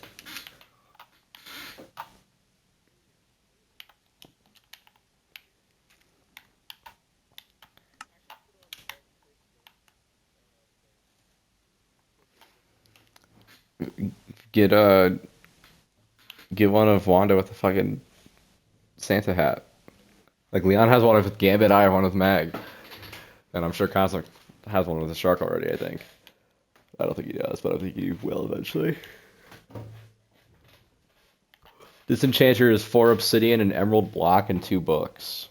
Get get one of Wanda with a fucking Santa hat. Like Leon has one with Gambit, I have one with Mag. And I'm sure Cosmic has one with the Shark already, I think. I don't think he does, but I think he will eventually. This enchanter is 4 obsidian, an emerald block, and 2 books.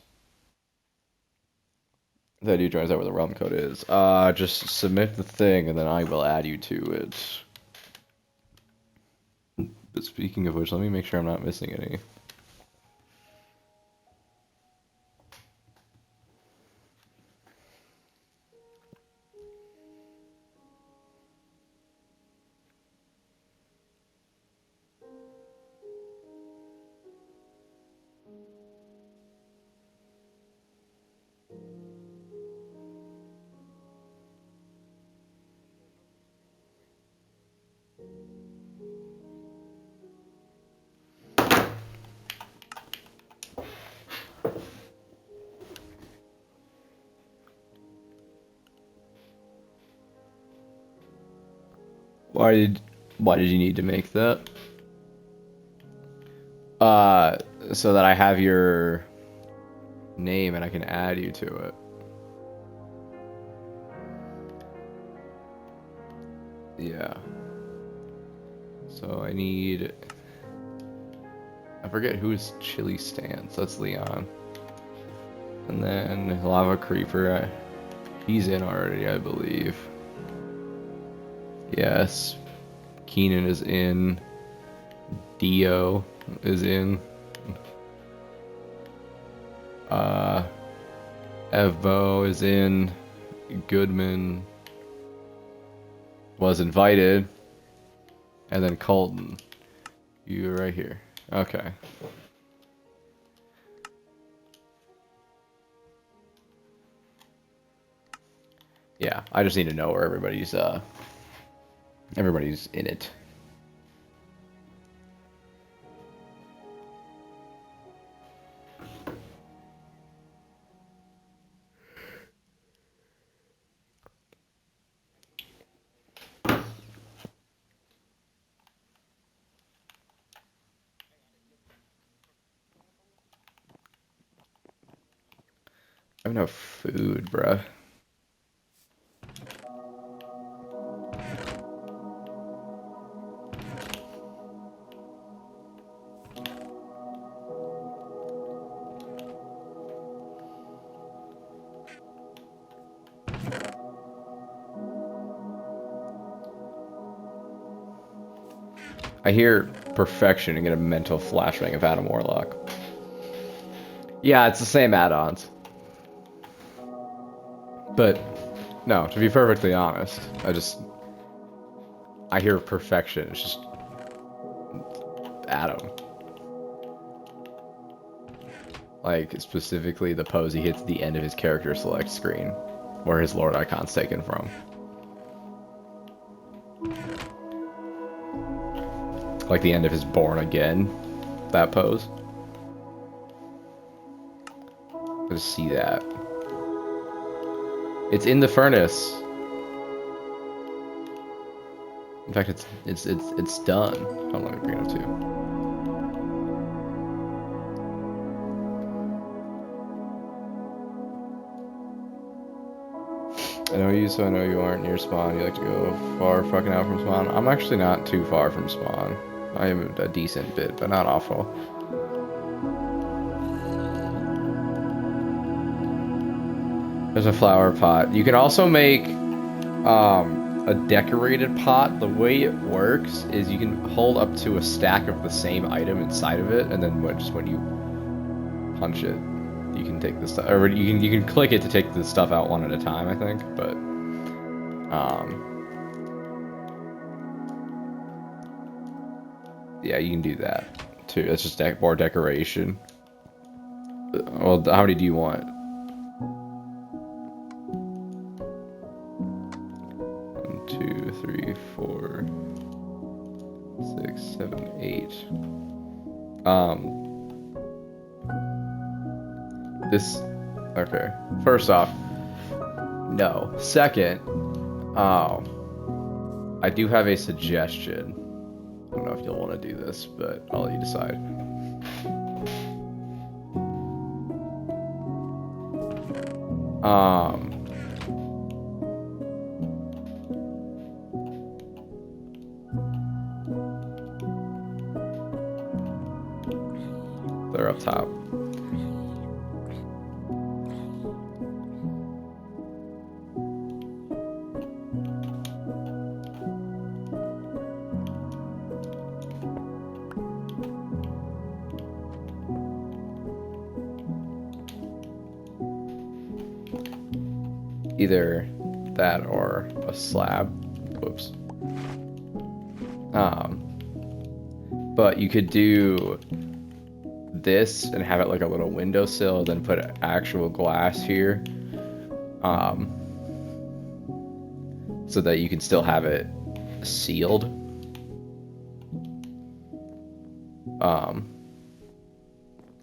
That dude joins out where the realm code is. Just submit the thing and then I will add you to it. But speaking of which, let me make sure I'm not missing any. Why did you need to make that? So that I have your name and I can add you to it. Yeah. So I need... I forget who's Chili Stance. That's Leon. And then Lava Creeper. He's in already, I believe. Yes. Keenan is in. Dio is in. Evo is in. Goodman was invited. And then Colton. You're right here. Okay. Yeah, I just need to know where everybody's in it. I have no food, bruh. I hear perfection and get a mental flashbang of Adam Warlock. Yeah, it's the same add-ons. But, no, to be perfectly honest, I hear perfection, it's just Adam. Like, specifically the pose he hits at the end of his character select screen, where his Lord icon's taken from. Like the end of his Born Again, that pose. I just see that. It's in the furnace. In fact, it's done. Hold on, let me bring it up too. I know you, so I know you aren't near spawn. You like to go far fucking out from spawn. I'm actually not too far from spawn. I am a decent bit, but not awful. There's a flower pot. You can also make a decorated pot. The way it works is you can hold up to a stack of the same item inside of it, and then when you punch it, you can take the stuff, or you can click it to take the stuff out one at a time, I think. But yeah, you can do that too. It's just more decoration. Well, how many do you want? 1, 2, 3, 4, 6, 7, 8. Okay. First off, no. Second, I do have a suggestion. I don't know if you'll want to do this, but I'll let you decide. Um, they're up top. Either that or a slab. Whoops. But you could do this and have it like a little windowsill, then put actual glass here, so that you can still have it sealed.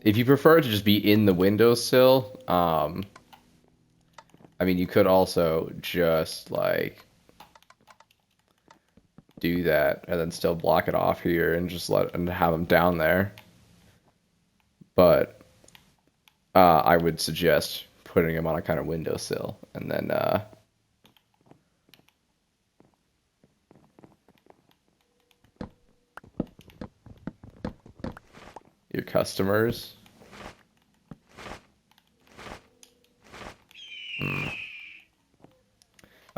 If you prefer it to just be in the windowsill, I mean, you could also just like do that and then still block it off here and just have them down there. But I would suggest putting them on a kind of windowsill and then your customers.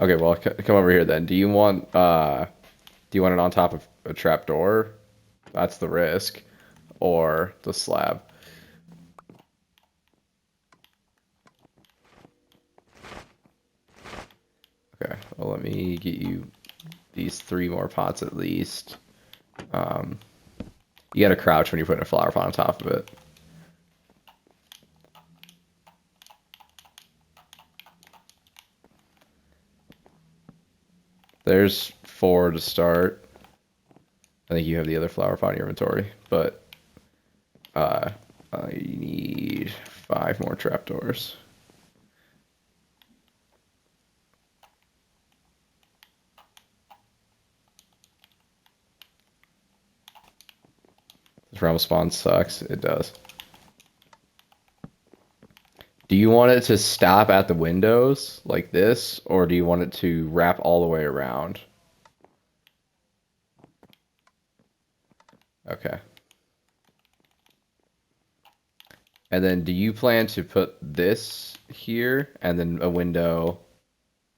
Okay, well, come over here then. Do you want it on top of a trapdoor? That's the risk, or the slab. Okay, well, let me get you these 3 more pots at least. You gotta crouch when you're putting a flower pot on top of it. There's 4 to start. I think you have the other flower pot in your inventory, but you need 5 more trapdoors. This realm spawn sucks. It does. Do you want it to stop at the windows like this, or do you want it to wrap all the way around? Okay. And then do you plan to put this here and then a window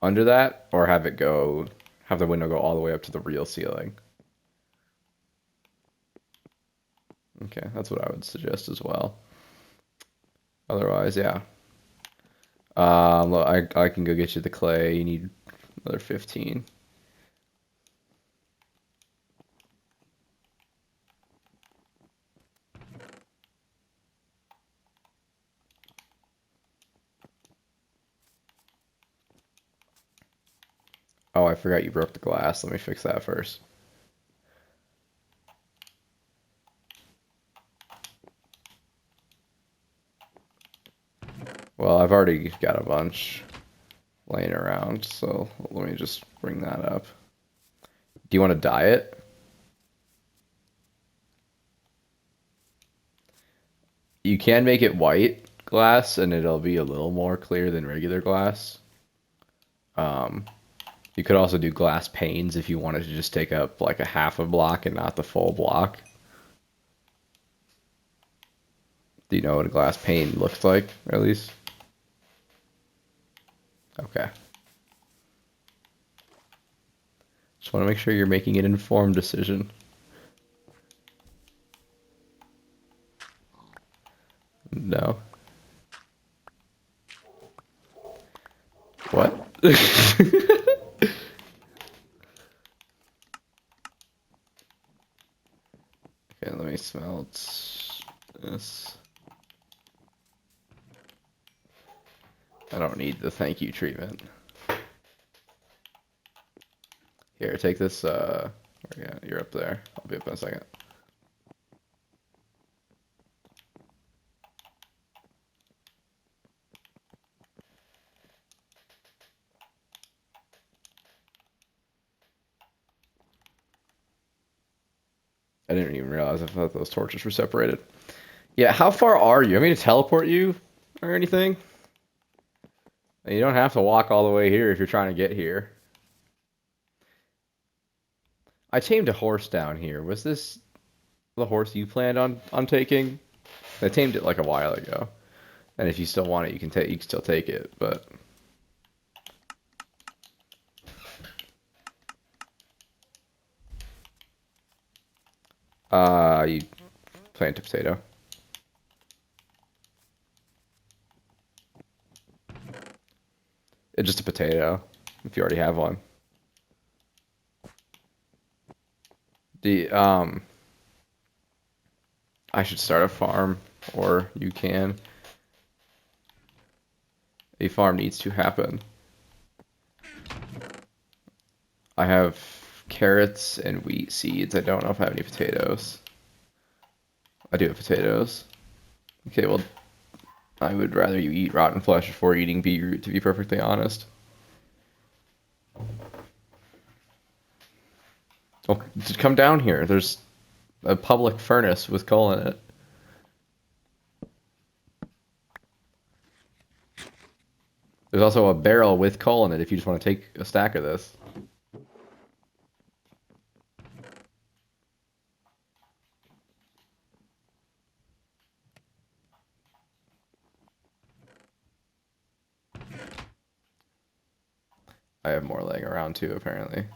under that, or have the window go all the way up to the real ceiling? Okay, that's what I would suggest as well. Otherwise, yeah. Look, I can go get you the clay. You need another 15. Oh, I forgot you broke the glass. Let me fix that first. Well, I've already got a bunch laying around, so let me just bring that up. Do you want to dye it? You can make it white glass, and it'll be a little more clear than regular glass. You could also do glass panes if you wanted to just take up like a half a block and not the full block. Do you know what a glass pane looks like, at least? Okay. Just want to make sure you're making an informed decision. No. What? Okay, let me smelt this. I don't need the thank you treatment. Here, take this, yeah, you're up there. I'll be up in a second. I didn't even realize. I thought those torches were separated. Yeah, how far are you? I mean to teleport you or anything? You don't have to walk all the way here if you're trying to get here. I tamed a horse down here. Was this the horse you planned on taking? I tamed it like a while ago. And if you still want it, you can still take it, but you plant a potato. It's just a potato if you already have one. I should start a farm, or you can. A farm needs to happen. I have carrots and wheat seeds. I don't know if I have any potatoes. I do have potatoes. Okay, well, I would rather you eat rotten flesh before eating beetroot, to be perfectly honest. Well, just come down here. There's a public furnace with coal in it. There's also a barrel with coal in it if you just want to take a stack of this. I have more laying around too, apparently. Do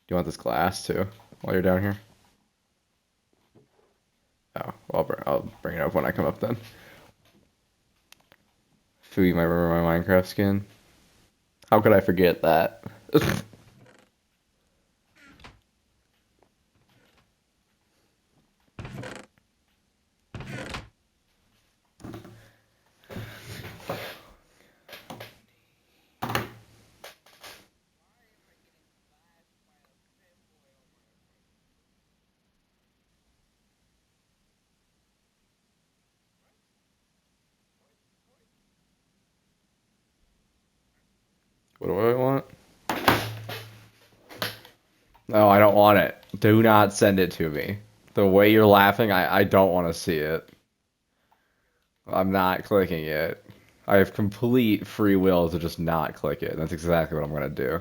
you want this glass too, while you're down here? Oh, well, I'll bring it up when I come up then. Fui might remember my Minecraft skin. How could I forget that? What do I want? No, I don't want it. Do not send it to me. The way you're laughing, I don't want to see it. I'm not clicking it. I have complete free will to just not click it. That's exactly what I'm going to do.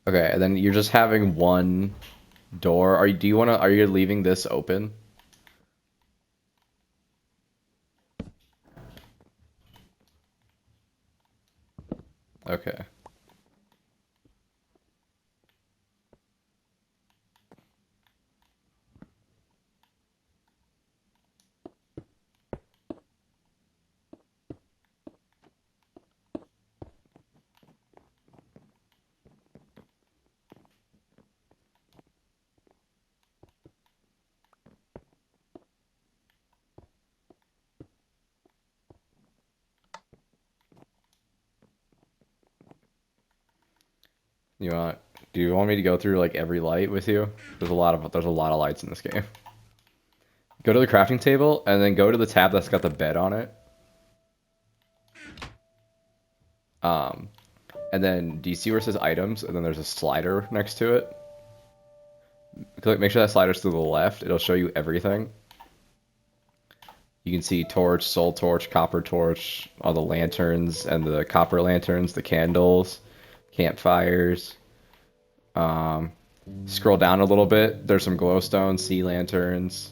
Okay, and then you're just having one door. Are you leaving this open? Okay. You want do you want me to go through like every light with you? There's a lot of lights in this game. Go to the crafting table and then go to the tab that's got the bed on it. Um, and then do you see where it says items and then there's a slider next to it? Make sure that slider's to the left. It'll show you everything. You can see torch, soul torch, copper torch, all the lanterns and the copper lanterns, the candles, campfires. Scroll down a little bit. There's some glowstone, sea lanterns.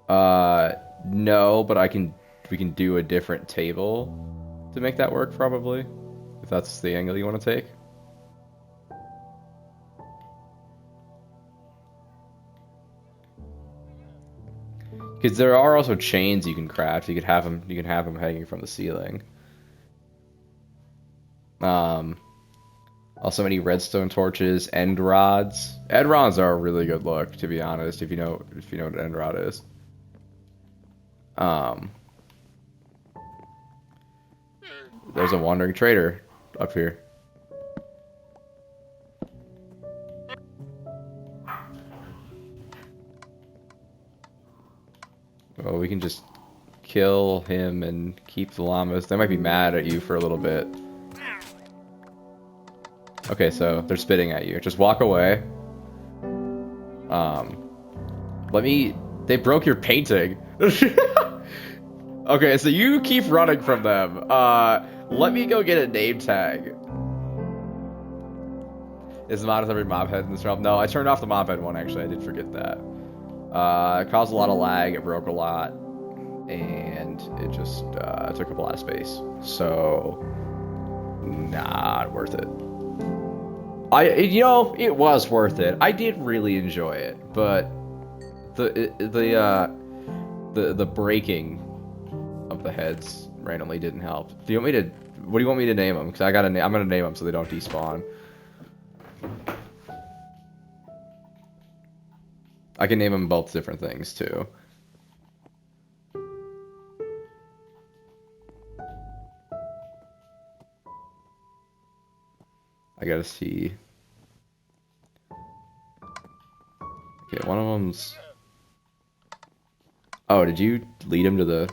No, but we can do a different table to make that work probably, if that's the angle you want to take. Because there are also chains you can craft. You can have them hanging from the ceiling. Um, Also many redstone torches, end rods. End rods are a really good look, to be honest, if you know what an end rod is. Um, there's a wandering trader up here. Well, we can just kill him and keep the llamas. They might be mad at you for a little bit. Okay, so they're spitting at you. Just walk away. Um, They broke your painting. Okay, so you keep running from them. Let me go get a name tag. Is the mod with every mob head in this realm? No, I turned off the mob head one, actually. I did forget that. It caused a lot of lag, it broke a lot, and it just took up a lot of space. So, not worth it. It was worth it. I did really enjoy it, but the breaking of the heads randomly didn't help. Do you want me to? What do you want me to name them? Because I'm gonna name them so they don't despawn. I can name them both different things too. I gotta see. Okay, one of them's. Oh, did you lead him to the?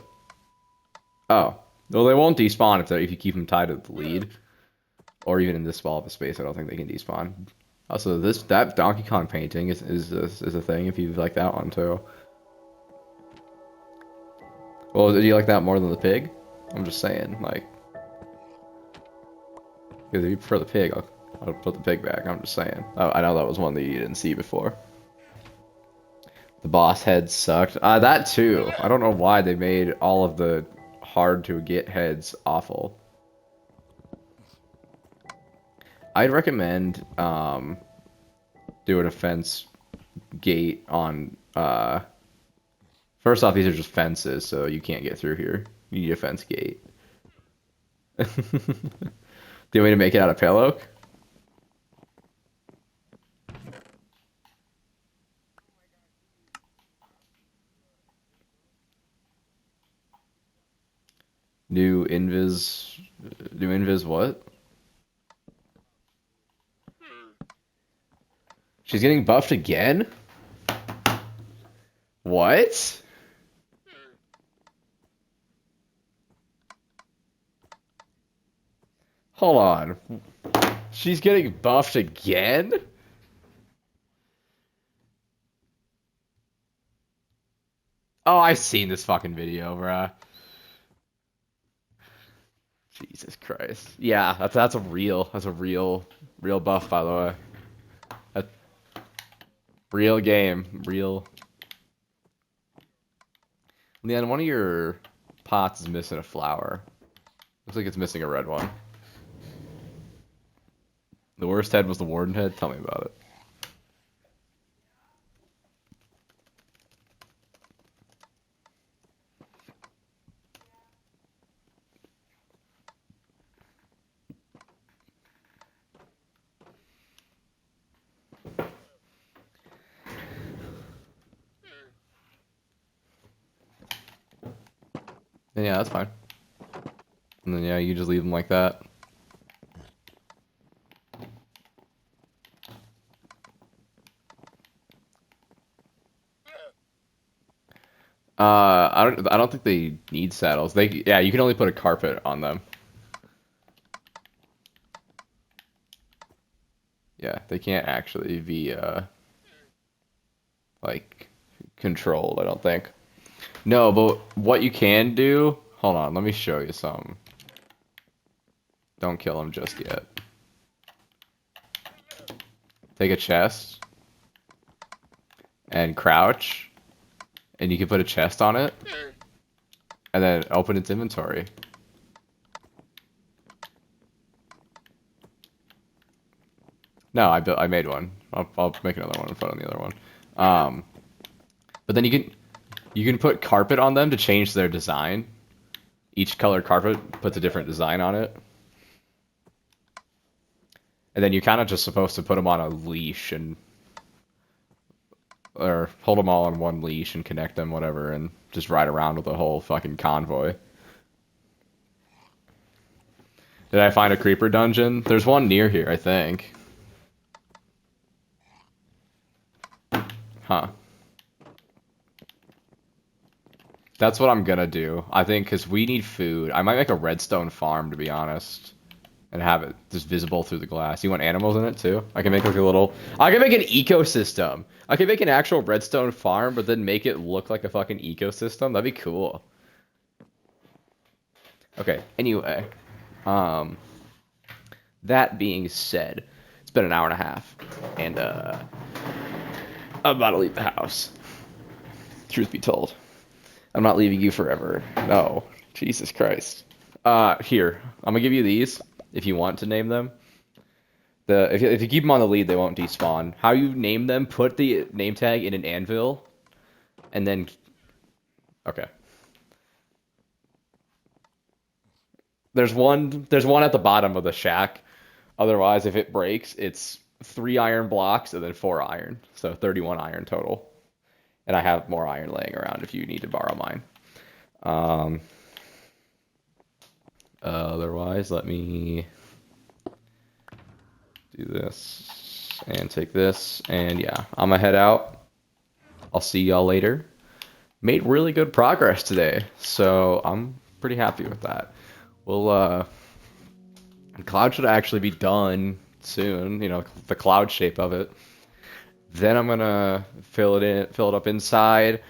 Oh, well, they won't despawn if you keep them tied to the lead, or even in this small of a space. I don't think they can despawn. Also, that Donkey Kong painting is a thing if you like that one too. Well, do you like that more than the pig? I'm just saying, like, because if you prefer the pig, I'll put the pig back. I'm just saying. I know that was one that you didn't see before. The boss heads sucked. That too. I don't know why they made all of the hard to get heads awful. I'd recommend doing a fence gate on first off, these are just fences, so you can't get through here. You need a fence gate. Do you want me to make it out of pale oak? New invis what? She's getting buffed again? What? Hold on. She's getting buffed again? Oh, I've seen this fucking video, bruh. Jesus Christ. Yeah, that's a real buff, by the way. A real game. Real. Leon, one of your pots is missing a flower. Looks like it's missing a red one. The worst head was the warden head? Tell me about it. And yeah, that's fine. And then yeah, you just leave them like that. I don't think they need saddles. Yeah, you can only put a carpet on them. Yeah, they can't actually be like controlled, I don't think. No, but what you can do, hold on, let me show you something. Don't kill him just yet. Take a chest and crouch, and you can put a chest on it, and then open its inventory. No, I made one. I'll make another one and put on the other one. But then you can You can put carpet on them to change their design. Each colored carpet puts a different design on it. And then you're kind of just supposed to put them on a leash and... Or hold them all on one leash and connect them, whatever, and just ride around with a whole fucking convoy. Did I find a creeper dungeon? There's one near here, I think. Huh. That's what I'm gonna do. I think because we need food. I might make a redstone farm, to be honest. And have it just visible through the glass. You want animals in it, too? I can make like a little... I can make an ecosystem. I can make an actual redstone farm, but then make it look like a fucking ecosystem. That'd be cool. Okay, anyway. That being said, it's been an hour and a half. And, I'm about to leave the house. Truth be told. I'm not leaving you forever. No. Jesus Christ. Here. I'm gonna give you these, if you want to name them. If you keep them on the lead, they won't despawn. How you name them, put the name tag in an anvil, and then... Okay. There's one at the bottom of the shack. Otherwise, if it breaks, it's 3 iron blocks and then 4 iron. So 31 iron total. And I have more iron laying around if you need to borrow mine. Otherwise, let me do this and take this. And yeah, I'm gonna head out. I'll see y'all later. Made really good progress today, so I'm pretty happy with that. We'll, cloud should actually be done soon, you know, the cloud shape of it. Then I'm gonna fill it up inside,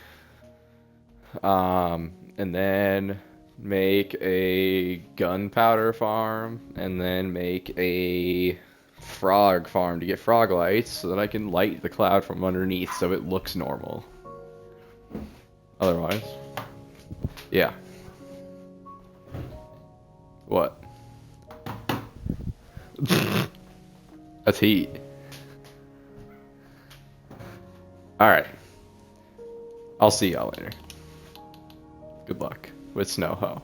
and then make a gunpowder farm, and then make a frog farm to get frog lights, so that I can light the cloud from underneath, so it looks normal. Otherwise, yeah. What? That's heat. Alright. I'll see y'all later. Good luck with Snowho.